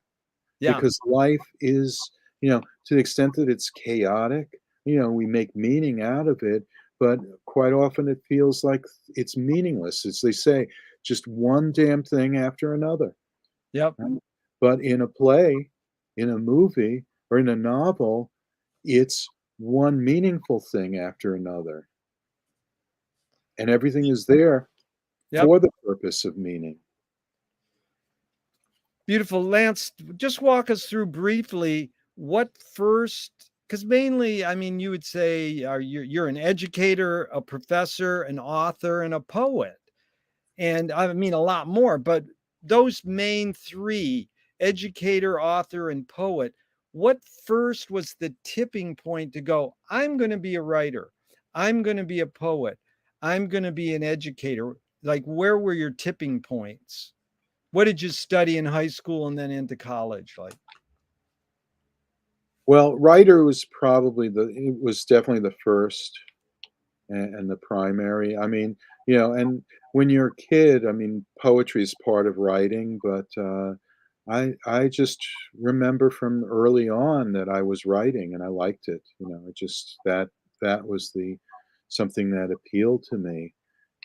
Yeah. because life is, to the extent that it's chaotic, we make meaning out of it, but quite often it feels like it's meaningless. As they say, just one damn thing after another. Yep. Right? But in a play, in a movie, or in a novel, it's one meaningful thing after another. And everything is there Yep. for the purpose of meaning. Beautiful. Lance, just walk us through briefly what first, because mainly, I mean, you would say you're an educator, a professor, an author, and a poet. And I mean, a lot more, but those main three, educator, author, and poet, what first was the tipping point to go, I'm going to be a writer, I'm going to be a poet, I'm going to be an educator? Like, where were your tipping points? What did you study in high school and then into college? Like, Well, writer was probably it was definitely the first and the primary. I mean, and when you're a kid, I mean, poetry is part of writing, but I just remember from early on that I was writing and I liked it. It just that was the something that appealed to me,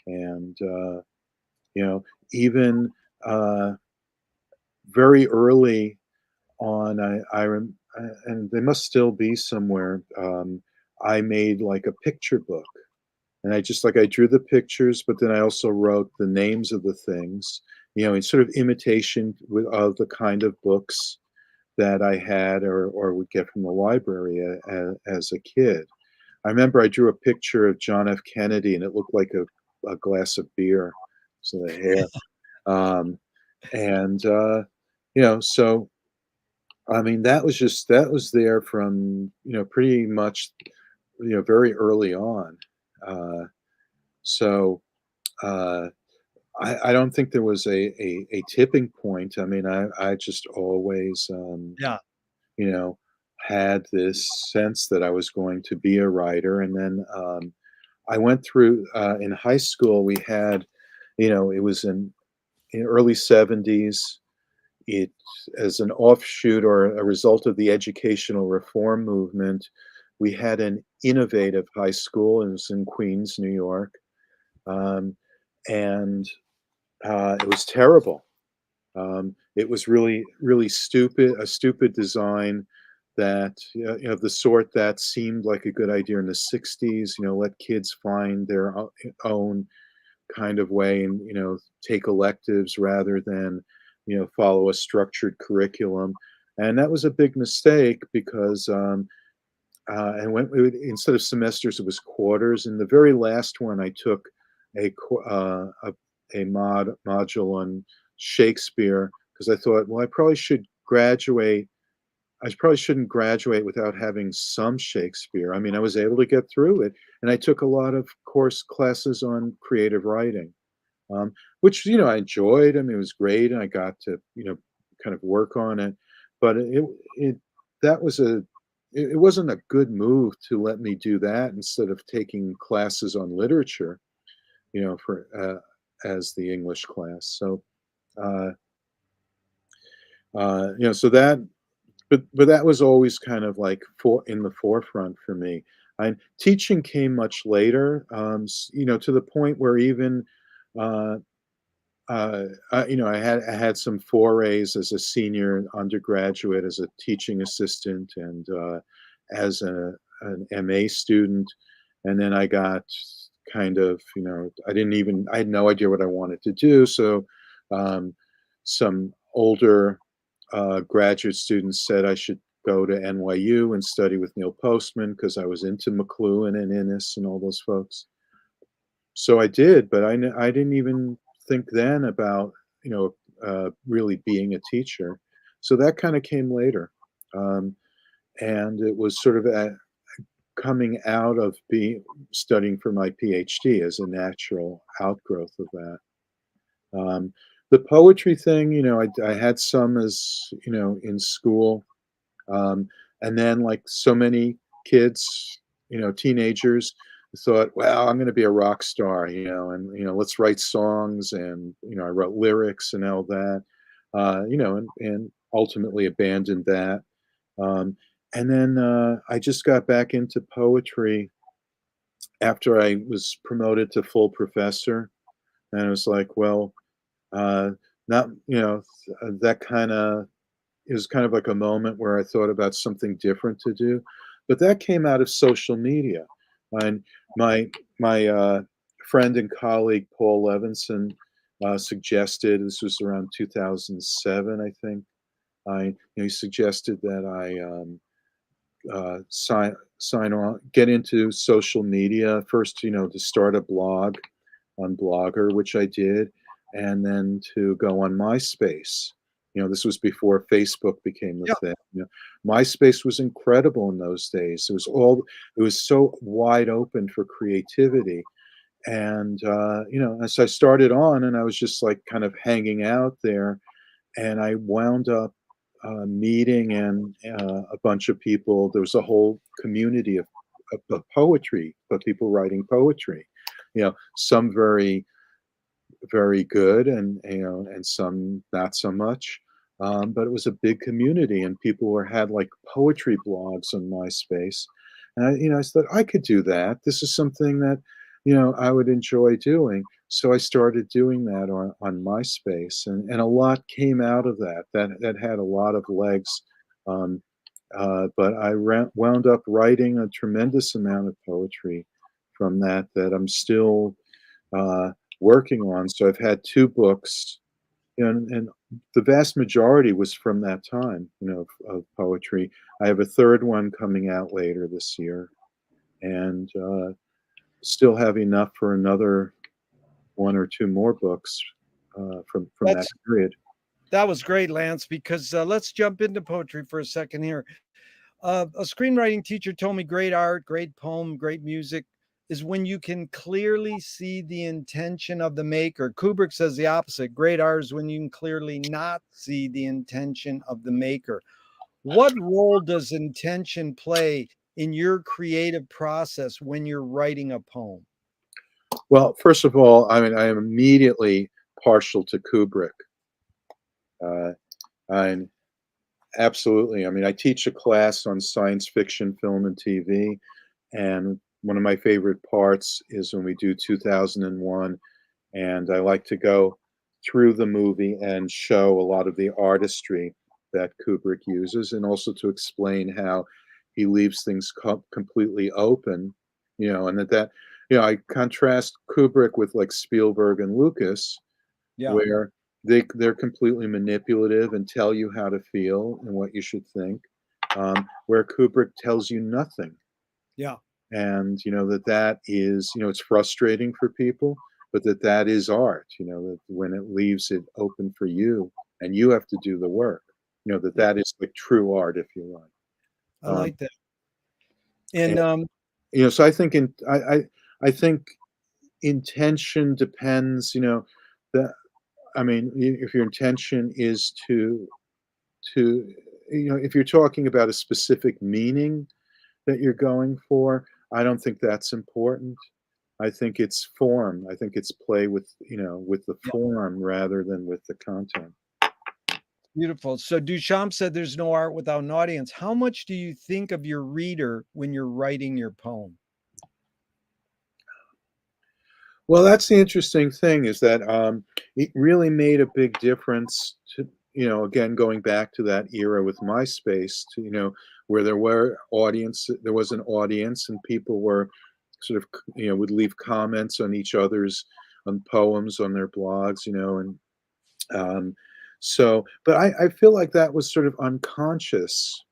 and you know, even uh, very early on, and they must still be somewhere. I made like a picture book, and I drew the pictures, but then I also wrote the names of the things, in sort of imitation of the kind of books that I had or would get from the library as a kid. I remember I drew a picture of John F. Kennedy, and it looked like a glass of beer, so the hair. Um, and so I mean, that was there from pretty much very early on. Uh, so uh, I don't think there was a tipping point. I mean, I just always yeah, you know had this sense that I was going to be a writer, and then I went through in high school. We had it was in early 70s. It as an offshoot or a result of the educational reform movement, we had an innovative high school. It was in Queens, New York, um, and it was terrible. It was really, really stupid, a stupid design that, of the sort that seemed like a good idea in the 60s, let kids find their own kind of way and, take electives rather than, follow a structured curriculum. And that was a big mistake because, and when instead of semesters, it was quarters. And the very last one, I took a module on Shakespeare because I thought, well, I probably shouldn't graduate without having some Shakespeare. I mean, I was able to get through it, and I took a lot of course classes on creative writing, which I enjoyed. I mean, it was great, and I got to kind of work on it. But it that was it wasn't a good move to let me do that instead of taking classes on literature, for as the English class. So uh, so that but that was always kind of like in the forefront for me. And teaching came much later, to the point where even uh, I had some forays as a senior undergraduate, as a teaching assistant, and as an MA student, and then I got kind of, I had no idea what I wanted to do. So um, some older graduate students said I should go to NYU and study with Neil Postman because I was into McLuhan and Innes and all those folks. So I did, but I didn't even think then about, really being a teacher. So that kind of came later. Um, and it was sort of coming out of being studying for my PhD as a natural outgrowth of that. The poetry thing, I had some as, in school. Um, and then, like so many kids, teenagers, thought, well, I'm going to be a rock star, and, let's write songs. And, I wrote lyrics and all that, and ultimately abandoned that. Um, and then I just got back into poetry after I was promoted to full professor. And I was like, well, uh, not, that kind of it was kind of like a moment where I thought about something different to do, but that came out of social media. And my friend and colleague Paul Levinson suggested, this was around 2007, I think. He suggested that I sign on, get into social media first. To start a blog on Blogger, which I did, and then to go on MySpace. This was before Facebook became the yeah, thing. MySpace was incredible in those days. It was so wide open for creativity, And as I started on, and I was just like kind of hanging out there, and I wound up meeting and a bunch of people. There was a whole community of poetry, of people writing poetry. Some very, very good, and and some not so much. But it was a big community, and people had like poetry blogs on MySpace, and I thought I could do that. This is something that I would enjoy doing. So I started doing that on MySpace, and a lot came out of that. That had a lot of legs. Um, but I wound up writing a tremendous amount of poetry from that I'm still uh, working on. So I've had two books, and the vast majority was from that time, of poetry. I have a third one coming out later this year, and still have enough for another one or two more books from that That's period. that was great, Lance, because let's jump into poetry for a second here. A screenwriting teacher told me great art, great poem, great music is when you can clearly see the intention of the maker. Kubrick says the opposite. Great art is when you can clearly not see the intention of the maker. What role does intention play in your creative process when you're writing a poem? Well, first of all, I mean, I am immediately partial to Kubrick. Uh, I'm absolutely. I mean, I teach a class on science fiction, film, and TV, and one of my favorite parts is when we do 2001, and I like to go through the movie and show a lot of the artistry that Kubrick uses, and also to explain how he leaves things completely open, and I contrast Kubrick with like Spielberg and Lucas, Yeah, where they're completely manipulative and tell you how to feel and what you should think, where Kubrick tells you nothing. yeah, And that is, it's frustrating for people, but that is art, that when it leaves it open for you and you have to do the work, yeah. that is like true art, if you I like. like that. And And so I think I think intention depends, that I mean, if your intention is to if you're talking about a specific meaning that you're going for, I don't think that's important. I think it's form. I think it's play with the yeah, form rather than with the content. beautiful. So Duchamp said there's no art without an audience. How much do you think of your reader when you're writing your poem? Well, that's the interesting thing is that it really made a big difference to, again, going back to that era with MySpace, to, where there was an audience, and people were sort of, would leave comments on each other's on poems on their blogs, and um, but I feel like that was sort of unconscious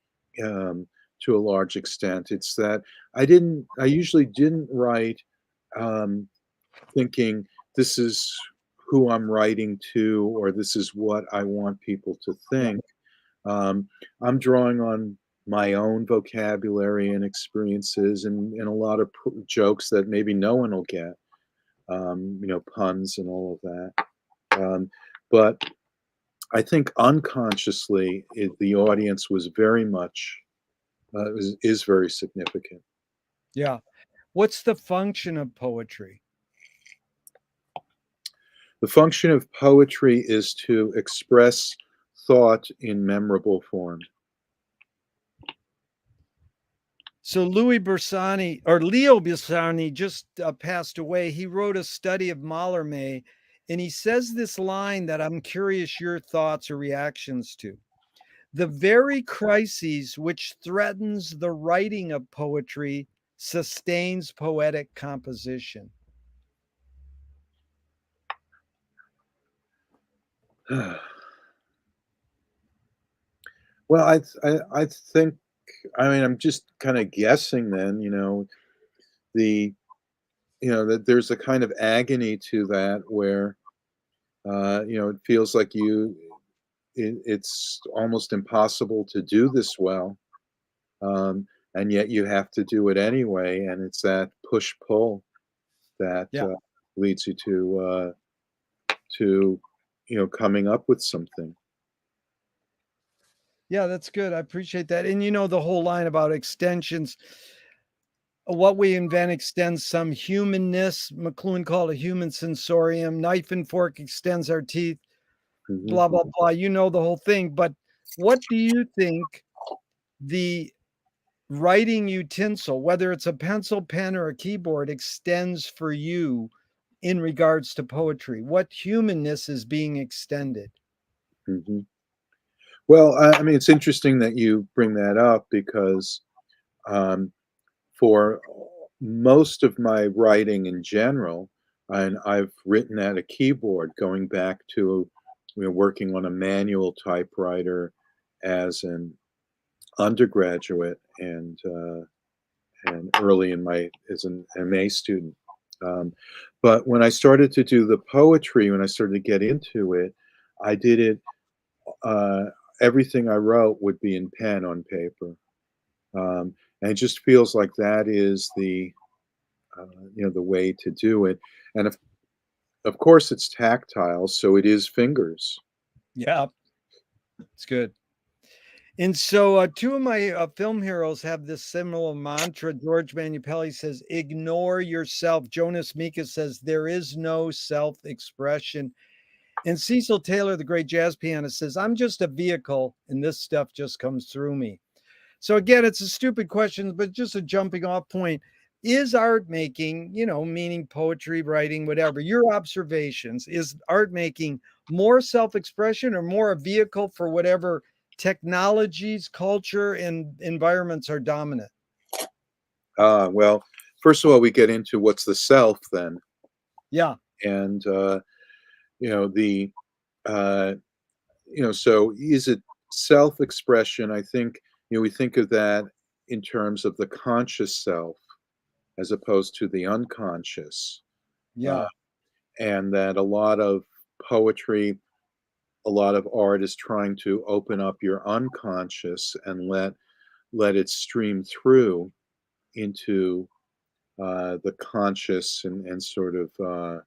um, to a large extent. It's that I usually didn't write. Um, Thinking this is who I'm writing to, or this is what I want people to Yeah, think. I'm drawing on my own vocabulary and experiences, and a lot of jokes that maybe no one will get, puns and all of that. But I think unconsciously, the audience was very much is very significant. yeah. What's the function of poetry? The function of poetry is to express thought in memorable form. So Louis Bersani or Leo Bersani just passed away. He wrote a study of Mallarmé, and he says this line that I'm curious your thoughts or reactions to. The very crises which threatens the writing of poetry sustains poetic composition. Well, I think, I mean, I'm just kind of guessing then, the that there's a kind of agony to that where it feels like it's almost impossible to do this well, and yet you have to do it anyway, and it's that push pull. that Yeah. leads you to coming up with something. Yeah, that's good. I appreciate that. And the whole line about extensions, what we invent extends some humanness. McLuhan called it human sensorium. Knife and fork extends our teeth, Hmm. blah, blah, blah. The whole thing. But what do you think the writing utensil, whether it's a pencil, pen, or a keyboard, extends for you in regards to poetry? What humanness is being extended? Hmm. Well, I mean, it's interesting that you bring that up because um, for most of my writing in general, and I've written at a keyboard going back to working on a manual typewriter as an undergraduate and early in my as an MA student. Um, but when I started to do the poetry, when I started to get into it, I did it. Uh, Everything I wrote would be in pen on paper, and it just feels like that is the way to do it. And of course, it's tactile, so it is fingers. Yeah, it's good. And so, two of my film heroes have this similar mantra. George Manupelli says, "Ignore yourself." Jonas Mika says, "There is no self-expression." And Cecil Taylor, the great jazz pianist, says, "I'm just a vehicle, and this stuff just comes through me." So again, it's a stupid question, but just a jumping off point. Is art making, meaning poetry, writing, whatever, your observations, is art making more self-expression or more a vehicle for whatever technologies, culture, and environments are dominant? Well, first of all, we get into what's the self then, Yeah, and you know the uh, so is it self-expression? I think we think of that in terms of the conscious self as opposed to the unconscious, uh, yeah. and that a lot of poetry, a lot of art is trying to open up your unconscious and let it stream through into the conscious and sort of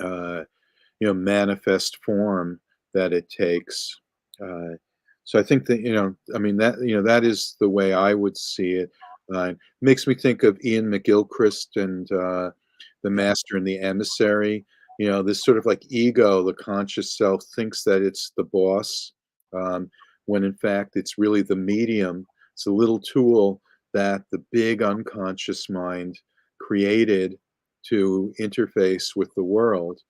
uh, manifest form that it takes. Uh, so I think that I mean that is the way I would see it. Makes me think of Ian McGilchrist and the Yeah. Master and the Emissary. This sort of like ego, the conscious self thinks that it's the boss, um, when in fact it's really the medium. It's a little tool that the big unconscious mind created to interface with the world.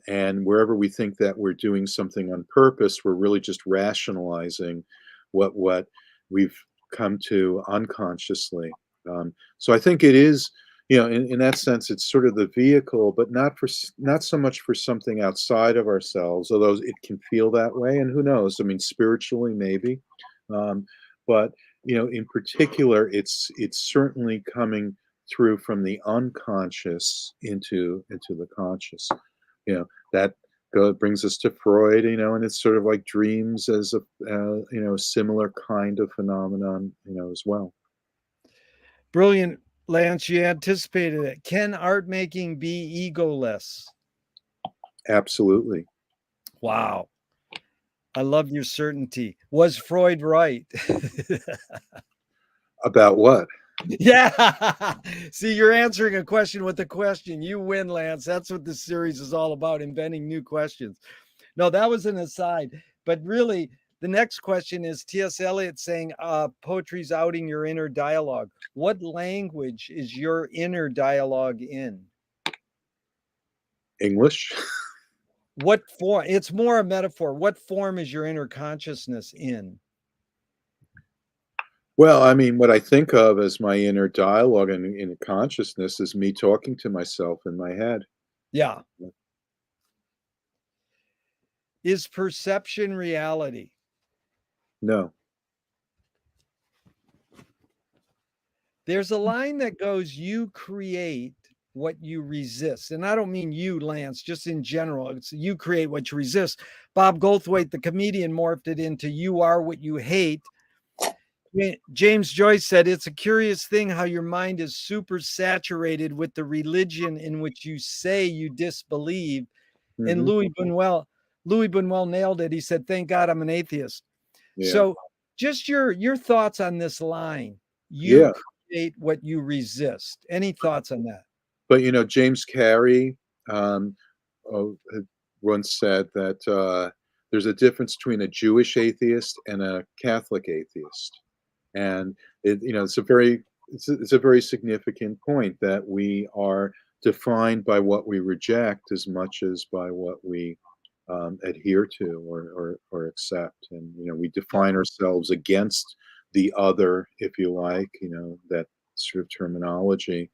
And wherever we think that we're doing something on purpose, we're really just rationalizing what we've come to unconsciously. So I think it is, in that sense, it's sort of the vehicle, but not so much for something outside of ourselves, although it can feel that way. And who knows? I mean, spiritually, maybe, um, but in particular, it's certainly coming through from the unconscious into the conscious. That brings us to Freud, and it's sort of like dreams as a similar kind of phenomenon, as well. Brilliant, Lance. You anticipated it. Can art making be egoless? Absolutely. Wow. I love your certainty. Was Freud right? About what? Yeah. See, you're answering a question with a question. You win, Lance. That's what this series is all about, inventing new questions. No, that was an aside. But really, the next question is T.S. Eliot saying, poetry's outing your inner dialogue. What language is your inner dialogue in? English? What form? It's more a metaphor. What form is your inner consciousness in? Well, I mean, what I think of as my inner dialogue and in consciousness is me talking to myself in my head. Yeah. Is perception reality? No. There's a line that goes, you create what you resist. And I don't mean you, Lance, just in general. It's you create what you resist. Bob Goldthwait, the comedian, morphed it into you are what you hate. James Joyce said, it's a curious thing how your mind is super saturated with the religion in which you say you disbelieve. And Louis Buñuel nailed it. He said, thank God I'm an atheist. Yeah. So just your thoughts on this line. You Yeah. create what you resist. Any thoughts on that? But, James Carey had once said that there's a difference between a Jewish atheist and a Catholic atheist. And it's a very significant point that we are defined by what we reject as much as by what we adhere to or accept. And we define ourselves against the other, if you like, that sort of terminology.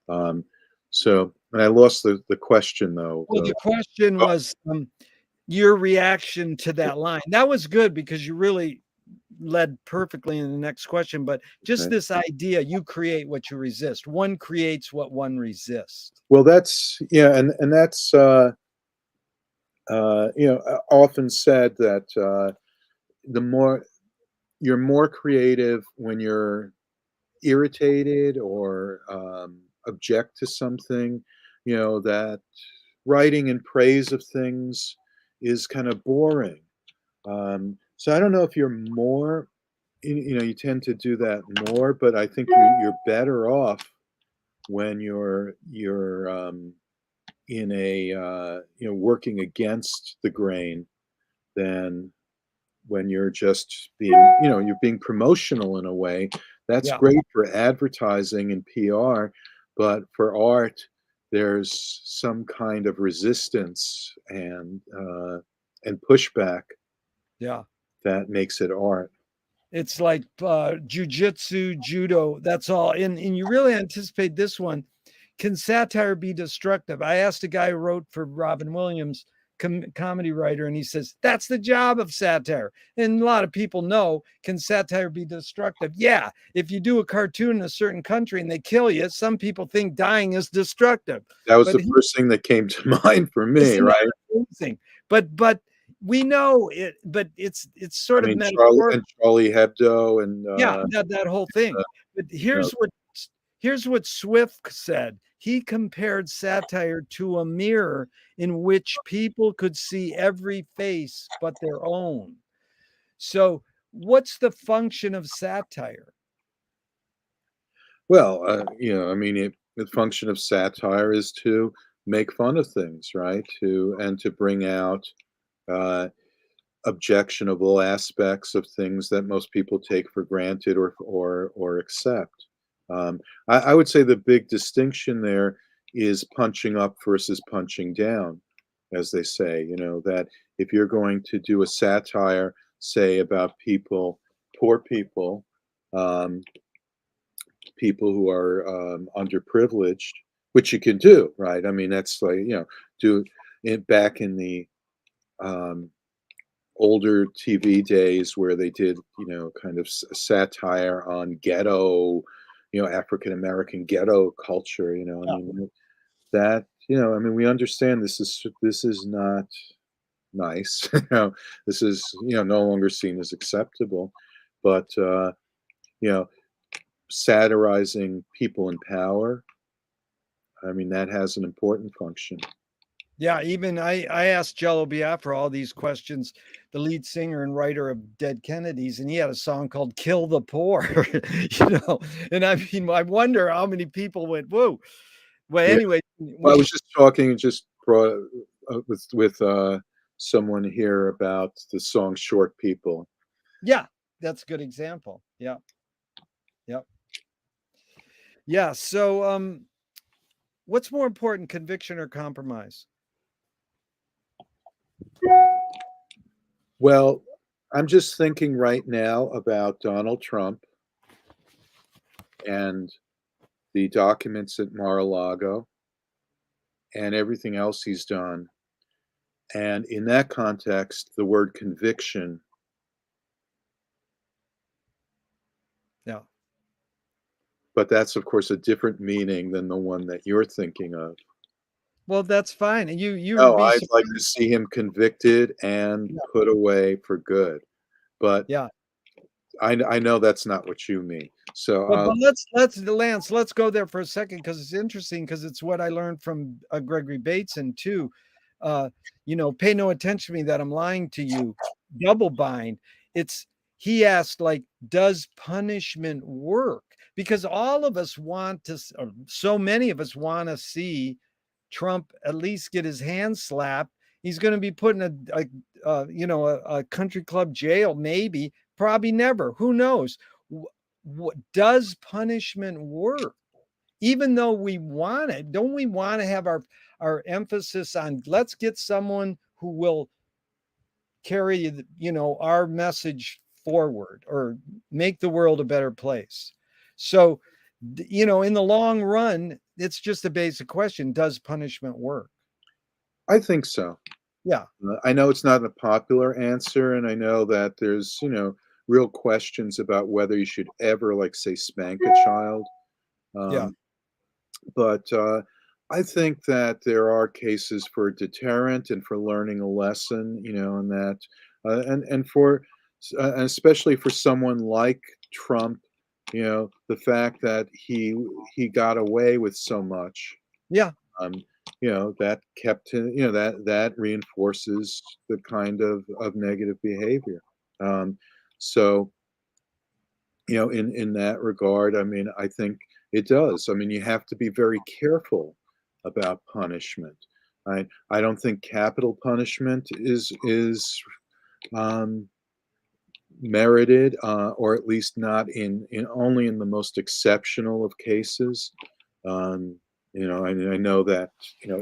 And I lost the question though. Well, the question was your reaction to that line. That was good because you really led perfectly in the next question, but just this idea, you create what you resist. One creates what one resists. Well, that's and that's often said that you're more creative when you're irritated or object to something, that writing in praise of things is kind of boring. So I don't know if you're more, you tend to do that more, but I think you're better off when you're in a working against the grain than when you're just being you're being promotional in a way. That's great for advertising and PR, but for art there's some kind of resistance and pushback that makes it art. It's like jujitsu, judo, that's all. And you really anticipate this one. Can satire be destructive? I asked a guy who wrote for Robin Williams, comedy writer, and he says, that's the job of satire. And a lot of people know, can satire be destructive? Yeah. If you do a cartoon in a certain country and they kill you, some people think dying is destructive. That was the first thing that came to mind for me, right? Amazing. But we know it, but it's sort of metaphorical. Charlie Hebdo and that whole thing. But here's what Swift said. He compared satire to a mirror in which people could see every face but their own. So what's the function of satire? Well, the function of satire is to make fun of things, right? To bring out objectionable aspects of things that most people take for granted or accept. I would say the big distinction there is punching up versus punching down, as they say. That if you're going to do a satire, say about poor people, people who are underprivileged, which you can do, right? That's like do it back in the older TV days where they did, kind of satire on ghetto, African American ghetto culture, that, we understand this is not nice. This is, no longer seen as acceptable, but, satirizing people in power, that has an important function. Yeah, even I asked Jello Biafra all these questions, the lead singer and writer of Dead Kennedys, and he had a song called "Kill the Poor," And I wonder how many people went, "Whoa!" Well, anyway, I was just talking, brought with someone here about the song "Short People." Yeah, that's a good example. Yeah, yep, yeah. So, what's more important, conviction or compromise? Well, I'm just thinking right now about Donald Trump and the documents at Mar-a-Lago and everything else he's done. And in that context, the word conviction. Yeah. But that's, of course, a different meaning than the one that you're thinking of. Well, that's fine. And I'd like to see him convicted and put away for good. But I know that's not what you mean. So But let's Lance, let's go there for a second because it's interesting because it's what I learned from Gregory Bateson too. Uh, pay no attention to me that I'm lying to you. Double bind. It's he asked like, does punishment work? Because all of us want to, or so many of us want to see Trump at least get his hand slapped. He's going to be put in a country club jail, maybe, probably never. Who knows? What does punishment work? Even though we want it, don't we want to have our emphasis on let's get someone who will carry our message forward or make the world a better place? So in the long run, it's just a basic question: does punishment work? I think so. Yeah, I know it's not a popular answer, and I know that there's, real questions about whether you should ever, like, say, spank a child. yeah, Um, but I think that there are cases for deterrent and for learning a lesson, and that, and and especially for someone like Trump, the fact that he got away with so much. yeah, um, that kept him, that reinforces the kind of negative behavior. Um, so, in that regard, I mean, I think it does. I mean, you have to be very careful about punishment. I don't think capital punishment is um, merited, or at least not in only in the most exceptional of cases. Um, I know that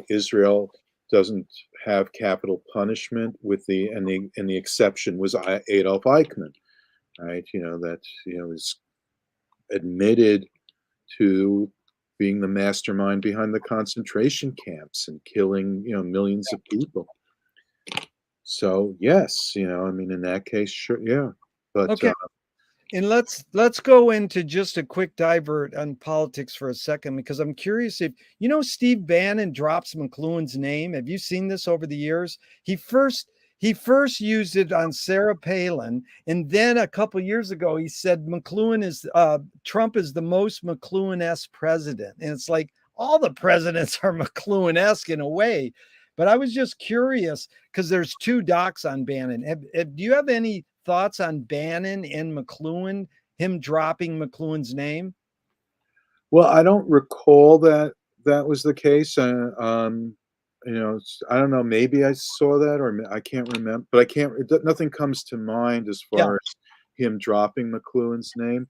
Israel doesn't have capital punishment with the exception was Adolf Eichmann, right? That is admitted to being the mastermind behind the concentration camps and killing millions of people. So yes, I mean in that case, sure, yeah, but okay. And let's go into just a quick divert on politics for a second because I'm curious if Steve Bannon drops McLuhan's name. Have you seen this over the years? He first used it on Sarah Palin, and then a couple years ago he said Trump is the most McLuhan-esque president, and it's like all the presidents are McLuhan-esque in a way. But I was just curious because there's two docs on Bannon. Do you have any thoughts on Bannon and McLuhan, him dropping McLuhan's name? well, I don't recall that that was the case. I don't know. Maybe I saw that, or I can't remember. But I can't. Nothing comes to mind as Yeah. far as him dropping McLuhan's name.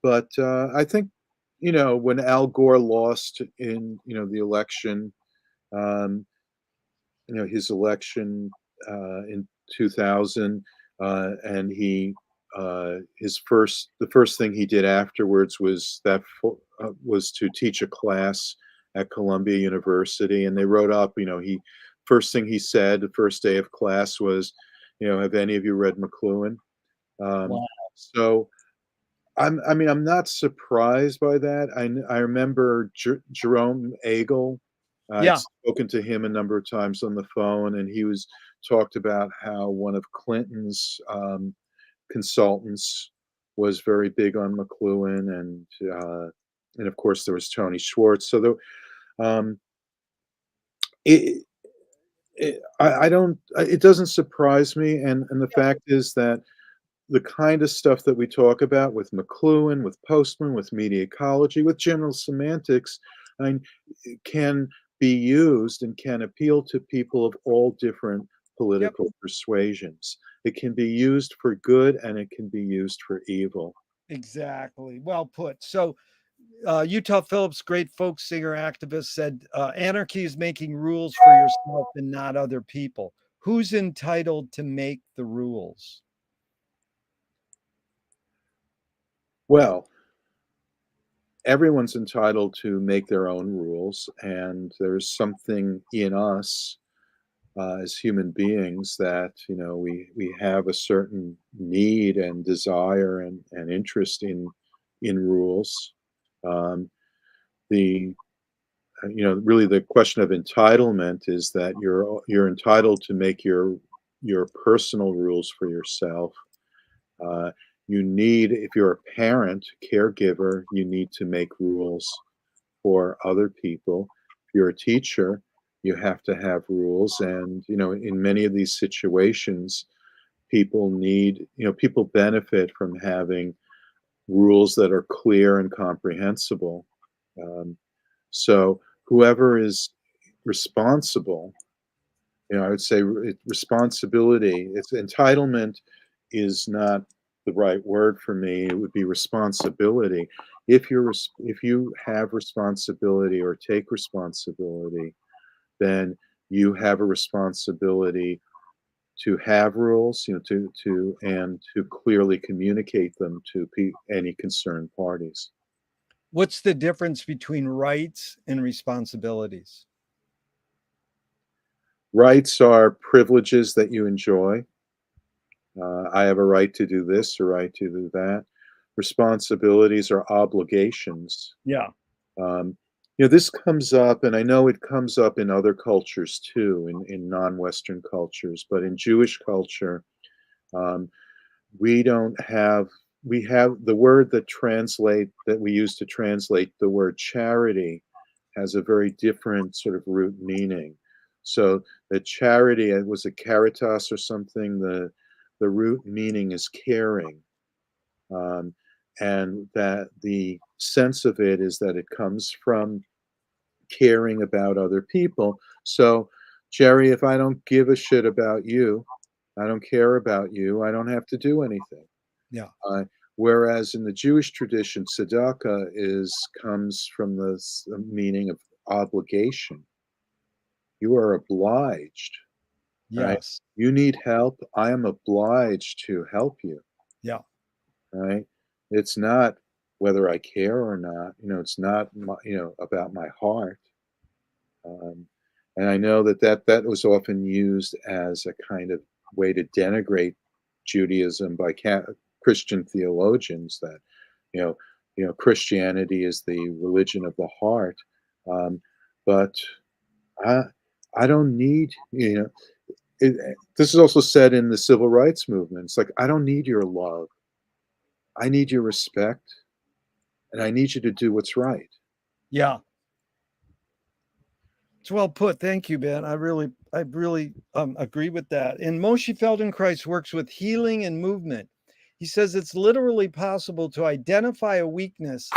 But I think when Al Gore lost in the election, um, his election in 2000, and the first thing he did afterwards was to teach a class at Columbia University, and they wrote up, he first thing he said the first day of class was, have any of you read McLuhan? Um, Wow. so I'm not surprised by that. I remember Jerome Agel. I'd Yeah. spoken to him a number of times on the phone, and he was talked about how one of Clinton's consultants was very big on McLuhan, and of course there was Tony Schwartz. So um, it, I don't. It doesn't surprise me, and the fact is that the kind of stuff that we talk about with McLuhan, with Postman, with media ecology, with general semantics, I mean, can be used and can appeal to people of all different Yep. political persuasions. It can be used for good and it can be used for evil. Exactly. Well put. So Utah Phillips, great folk singer activist, said anarchy is making rules for yourself and not other people. Who's entitled to make the rules? Well, everyone's entitled to make their own rules, and there's something in us as human beings that we have a certain need and desire and interest in rules. Um, the really the question of entitlement is that you're entitled to make your personal rules for yourself. Uh, you need, if you're a parent, caregiver, you need to make rules for other people. If you're a teacher, you have to have rules. And, in many of these situations, people benefit from having rules that are clear and comprehensible. Um, so whoever is responsible, I would say responsibility, it's entitlement is not the right word for me. It would be responsibility. If you have responsibility or take responsibility, then you have a responsibility to have rules, to clearly communicate them to any concerned parties. What's the difference between rights and responsibilities? Rights are privileges that you enjoy. I have a right to do this, a right to do that. Responsibilities are obligations. Yeah. This comes up, and I know it comes up in other cultures too, in non-Western cultures, but in Jewish culture, um, we don't have, we have the word that we use to translate the word charity has a very different sort of root meaning. So the charity, it was a caritas or something, the root meaning is caring. Um, and that the sense of it is that it comes from caring about other people. So, Jerry, if I don't give a shit about you, I don't care about you, I don't have to do anything. Yeah. Whereas in the Jewish tradition, tzedakah comes from the meaning of obligation. You are obliged, right? Yes. You need help. I am obliged to help you, Yeah. right? It's not whether I care or not. It's not about my heart. Um, and I know that was often used as a kind of way to denigrate Judaism by Christian theologians, that you know Christianity is the religion of the heart. But I I don't need this is also said in the civil rights movement. It's like, I don't need your love. I need your respect, and I need you to do what's right. Yeah. It's well put. Thank you, Ben. I really agree with that. And Moshe Feldenkrais works with healing and movement. He says it's literally possible to identify a weakness,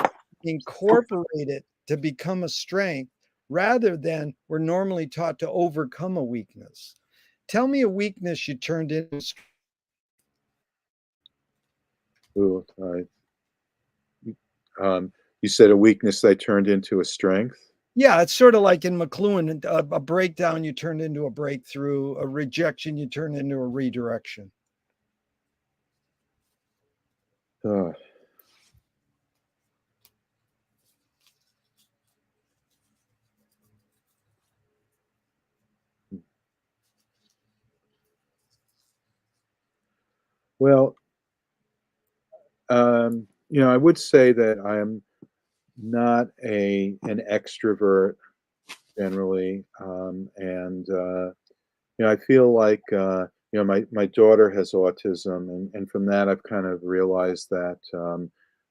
incorporate it to become a strength, rather than we're normally taught to overcome a weakness. Tell me a weakness you turned into. Ooh, you said a weakness I turned into a strength. Yeah, it's sort of like in McLuhan, a breakdown you turned into a breakthrough, a rejection you turned into a redirection. Uh, well, I would say that I am not an extrovert generally, and I feel like my daughter has autism, and from that I've kind of realized that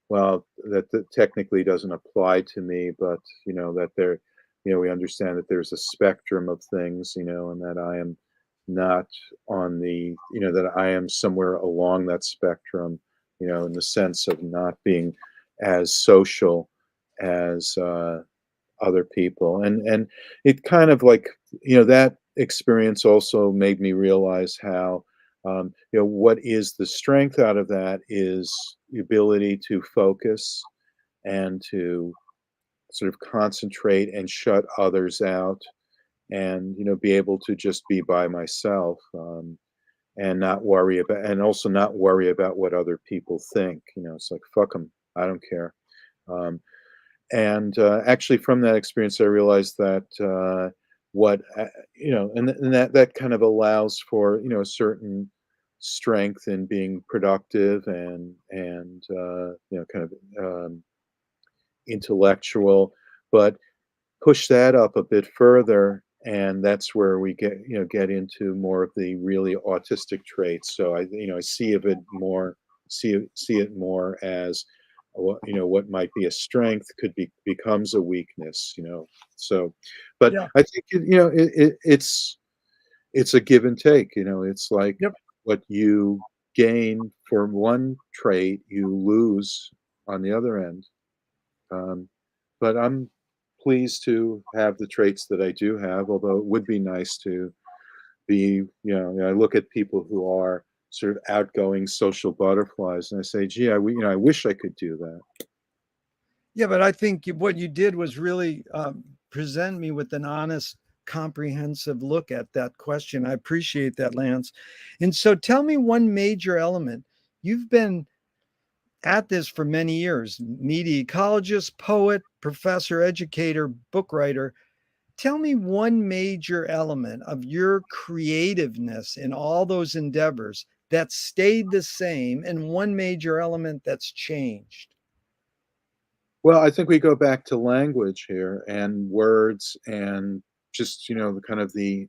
well, that technically doesn't apply to me, but that we understand that there's a spectrum of things, and that I am not on the that I am somewhere along that spectrum, in the sense of not being as social as other people. And it kind of like, that experience also made me realize how what is the strength out of that is the ability to focus and to sort of concentrate and shut others out, and be able to just be by myself, and also not worry about what other people think. It's like, fuck them, I don't care. um, and actually, from that experience, I realized that what and that kind of allows for a certain strength in being productive, and kind of intellectual, but push that up a bit further, and that's where we get into more of the really autistic traits. So I see of it more see it more as what might be a strength becomes a weakness. So, but Yeah. I think it's a give and take. It's like Yep. what you gain for one trait, you lose on the other end. But I'm pleased to have the traits that I do have, although it would be nice to be, I look at people who are sort of outgoing social butterflies, and I say, gee, I wish I could do that. Yeah, but I think what you did was really present me with an honest, comprehensive look at that question. I appreciate that, Lance. And so tell me one major element. You've been at this for many years, media ecologist, poet, professor, educator, book writer. Tell me one major element of your creativeness in all those endeavors that stayed the same and one major element that's changed. Well, I think we go back to language here and words and just, the kind of the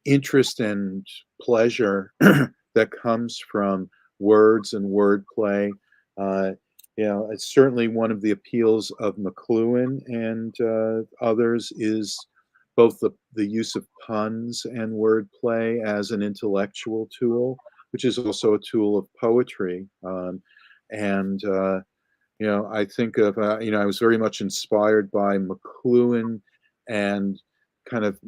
interest and pleasure that comes from words and wordplay. Uh, it's certainly one of the appeals of McLuhan and others is both the use of puns and wordplay as an intellectual tool, which is also a tool of poetry. And I think of, I was very much inspired by McLuhan and kind of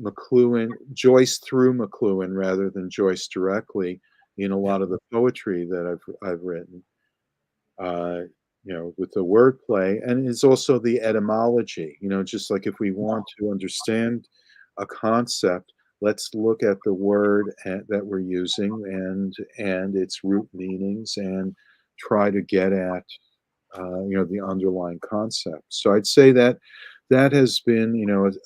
Joyce through McLuhan rather than Joyce directly in a Yeah. lot of the poetry that I've written, uh, with the wordplay. And it's also the etymology, just like if we want to understand a concept, let's look at the word that we're using and its root meanings and try to get at the underlying concept. So I'd say that has been,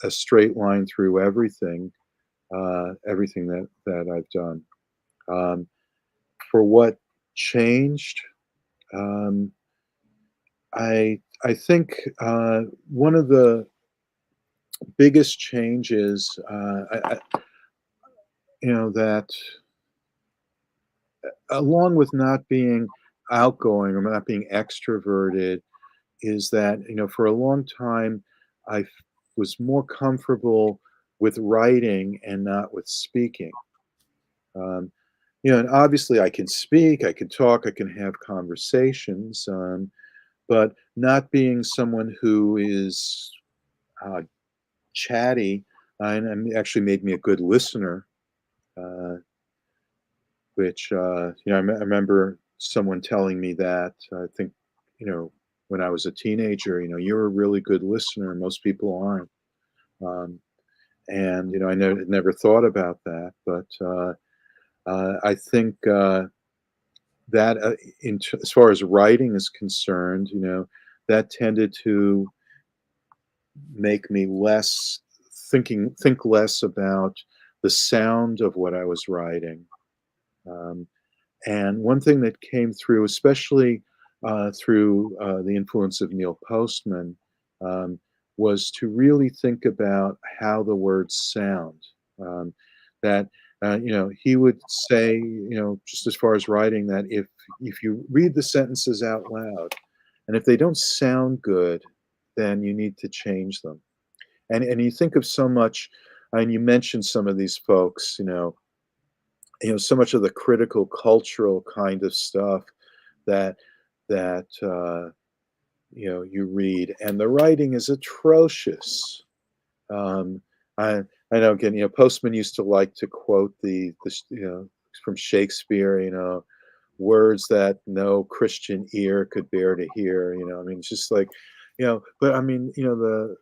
a straight line through everything that I've done. Um, for what changed, um, I think one of the biggest changes, that along with not being outgoing or not being extroverted is that, for a long time, was more comfortable with writing and not with speaking. Um, and obviously I can speak, I can talk, I can have conversations, but not being someone who is uh, chatty and actually made me a good listener, uh, which, I remember someone telling me that, I think, when I was a teenager, you're a really good listener. Most people aren't. And, I never thought about that. But I think that as far as writing is concerned, that tended to make me think less about the sound of what I was writing. Um, And one thing that came through, especially through the influence of Neil Postman, um, was to really think about how the words sound. Um, that he would say, just as far as writing, that if you read the sentences out loud, and if they don't sound good, then you need to change them. And you think of so much, and you mentioned some of these folks, so much of the critical cultural kind of stuff that you read, and the writing is atrocious. um I know, again, Postman used to like to quote from Shakespeare, words that no Christian ear could bear to hear. I mean, it's just like, but I mean, the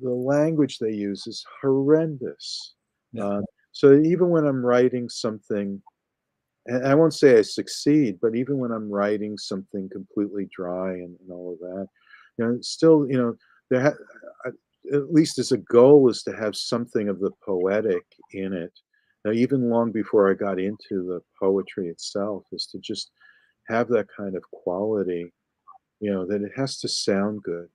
language they use is horrendous. Yeah. um, so even when I'm writing something, and I won't say I succeed, but even when I'm writing something completely dry and all of that, still, there at least as a goal is to have something of the poetic in it. Now, even long before I got into the poetry itself, is to just have that kind of quality, that it has to sound good.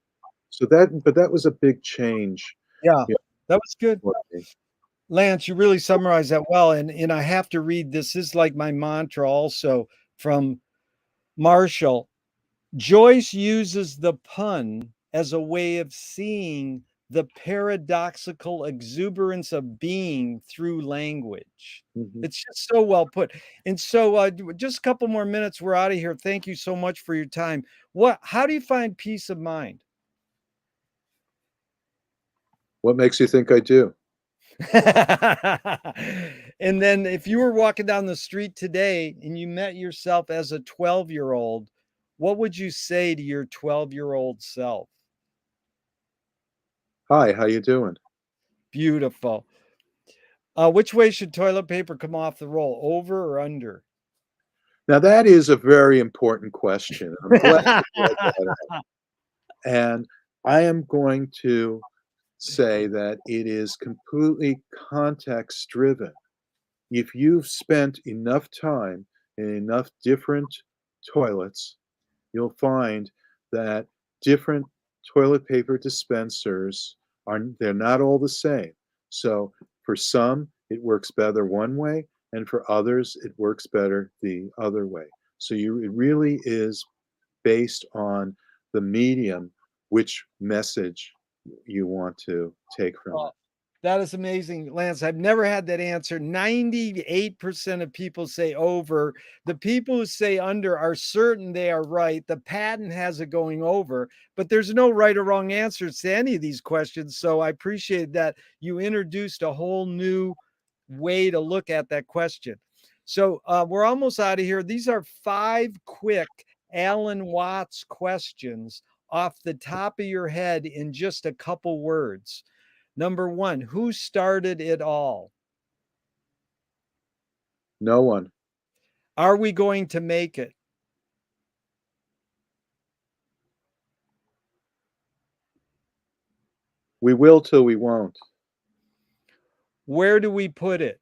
But that was a big change. Yeah, you that was good. for me. Lance, you really summarized that well. And I have to read this. This is like my mantra also from Marshall, Joyce uses the pun as a way of seeing the paradoxical exuberance of being through language. Mhm. It's just so well put. And so just a couple more minutes, we're out of here. Thank you so much for your time. How do you find peace of mind? What makes you think I do? And then if you were walking down the street today and you met yourself as a 12-year-old, what would you say to your 12-year-old self? Hi, how you doing? Beautiful. Which way should toilet paper come off the roll, over or under? Now that is a very important question. I'm glad you brought that up. And I am going to say that it is completely context driven. If you've spent enough time in enough different toilets, you'll find that different toilet paper dispensers they're not all the same. So for some, it works better one way, and for others, it works better the other way. So it really is based on the medium, which message you want to take from it. Oh, that is amazing, Lance. I've never had that answer. 98% of people say over. The people who say under are certain they are right. The patent has it going over, but there's no right or wrong answers to any of these questions. So I appreciate that you introduced a whole new way to look at that question. So we're almost out of here. These are 5 quick Alan Watts questions off the top of your head in just a couple words. Number 1, who started it all? No one. Are we going to make it? We will till we won't. Where do we put it?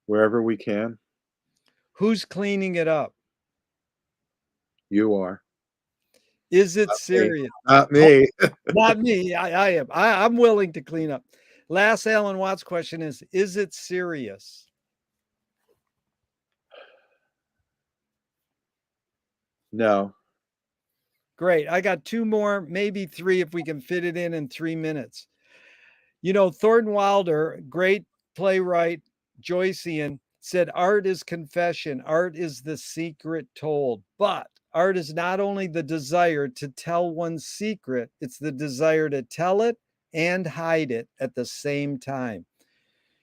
Wherever we can. Who's cleaning it up? You are. Is it Not me. serious? Not Oh, me. not me. I am. I'm willing to clean up. Last Alan Watts question is it serious? No. Great. I got 2 more, maybe 3 if we can fit it in 3 minutes. You know, Thornton Wilder, great playwright, Joycean, said art is confession, art is the secret told. But art is not only the desire to tell one's secret, it's the desire to tell it and hide it at the same time.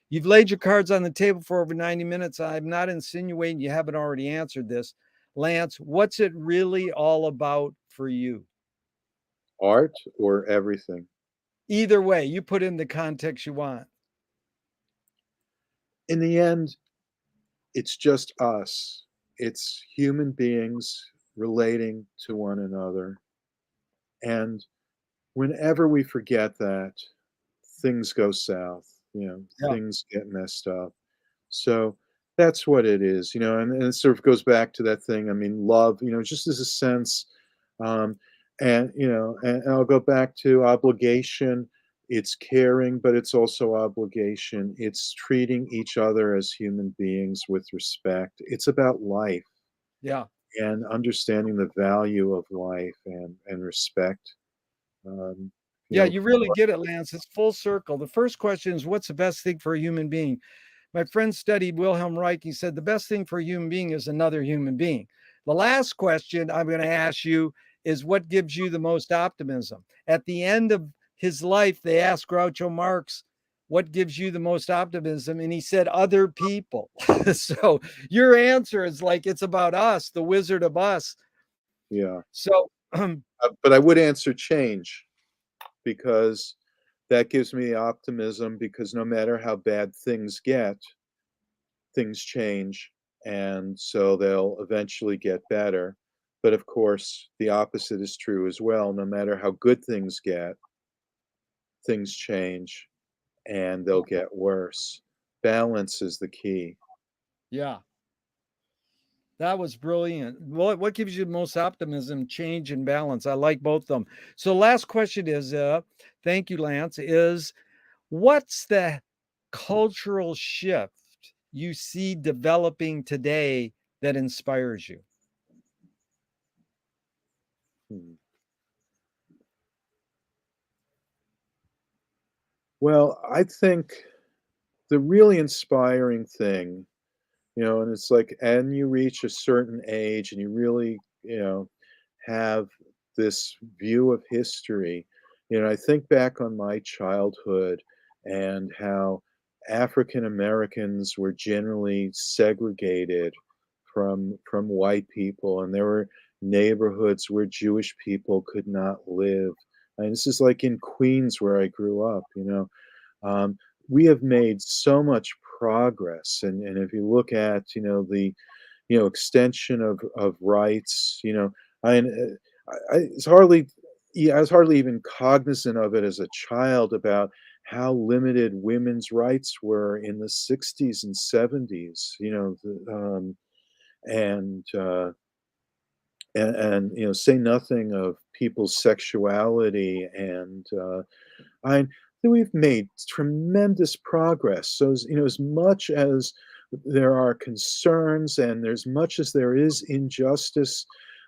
You've laid your cards on the table for over 90 minutes. I'm not insinuating you haven't already answered this. Lance, what's it really all about for you? Art or everything. Either way, you put in the context you want. In the end, it's just us. It's human beings relating to one another. And whenever we forget that, things go south, Yeah. things get messed up. So that's what it is, and it sort of goes back to that thing. I mean, love, just as a sense, um, and I'll go back to obligation. It's caring, but it's also obligation. It's treating each other as human beings with respect. It's about life Yeah. and understanding the value of life and respect. Um, you Yeah, know, you really get it, Lance. It's full circle. The first question is, what's the best thing for a human being? My friend studied Wilhelm Reich. He said the best thing for a human being is another human being. The last question I'm going to ask you is, what gives you the most optimism? At the end of his life, they asked Groucho Marx, what gives you the most optimism? And he said, other people. So your answer is like, it's about us, the Wizard of Us. yeah. So, But I would answer change, because that gives me optimism, because no matter how bad things get, things change, and so they'll eventually get better. But of course, the opposite is true as well. No matter how good things get, things change and they'll get worse. Balance is the key. yeah. That was brilliant. What gives you the most optimism, change, and balance? I like both of them. So, last question is, thank you, Lance, is what's the cultural shift you see developing today that inspires you? Well, I think the really inspiring thing, and it's like, and you reach a certain age and you really, have this view of history. I think back on my childhood and how African Americans were generally segregated from white people, and there were neighborhoods where Jewish people could not live. And this is like in Queens where I grew up. Um, we have made so much progress, and if you look at the extension of rights, I, it's hardly, yeah, I was hardly even cognizant of it as a child about how limited women's rights were in the 60s and 70s. And say nothing of people's sexuality and I think we've made tremendous progress. So, as much as there are concerns and there's much as there is injustice,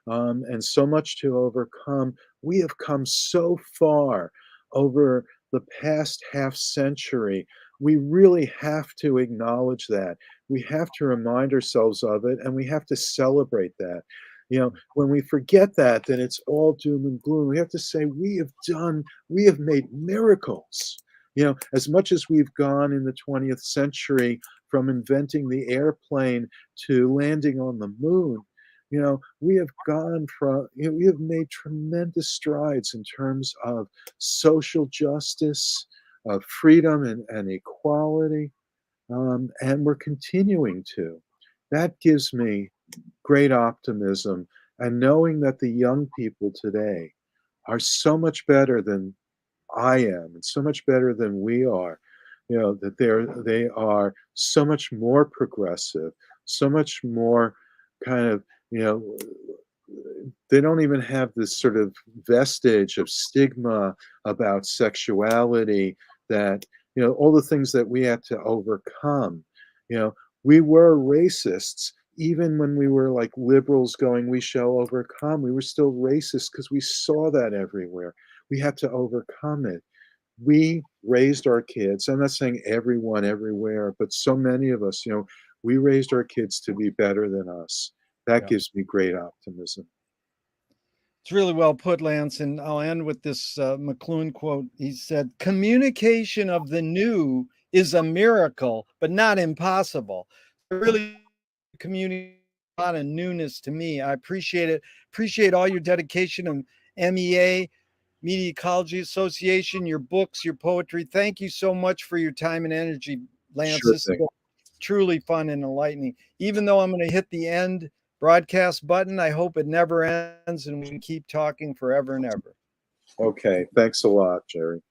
and so much to overcome, we have come so far over the past half century. We really have to acknowledge that. We have to remind ourselves of it, and we have to celebrate that. When we forget that, then it's all doom and gloom. We have to say we have made miracles. As much as we've gone in the 20th century from inventing the airplane to landing on the moon, we have gone from, we have made tremendous strides in terms of social justice, of freedom and equality, and we're continuing to. That gives me great optimism, and knowing that the young people today are so much better than I am and so much better than we are, that they are so much more progressive, so much more kind of, they don't even have this sort of vestige of stigma about sexuality that, all the things that we had to overcome. We were racists. Even when we were like liberals going, we shall overcome, we were still racist because we saw that everywhere. We had to overcome it. We raised our kids. I'm not saying everyone everywhere, but so many of us, we raised our kids to be better than us. That Yeah. gives me great optimism. It's really well put, Lance. And I'll end with this McLuhan quote. He said, "Communication of the new is a miracle, but not impossible." Really communicate a lot of newness to me. I appreciate it. Appreciate all your dedication of MEA, Media Ecology Association, your books, your poetry. Thank you so much for your time and energy, Lance. Sure This thing. is truly fun and enlightening. Even though I'm going to hit the end broadcast button, I hope it never ends and we can keep talking forever and ever. Okay. Thanks a lot, Jerry.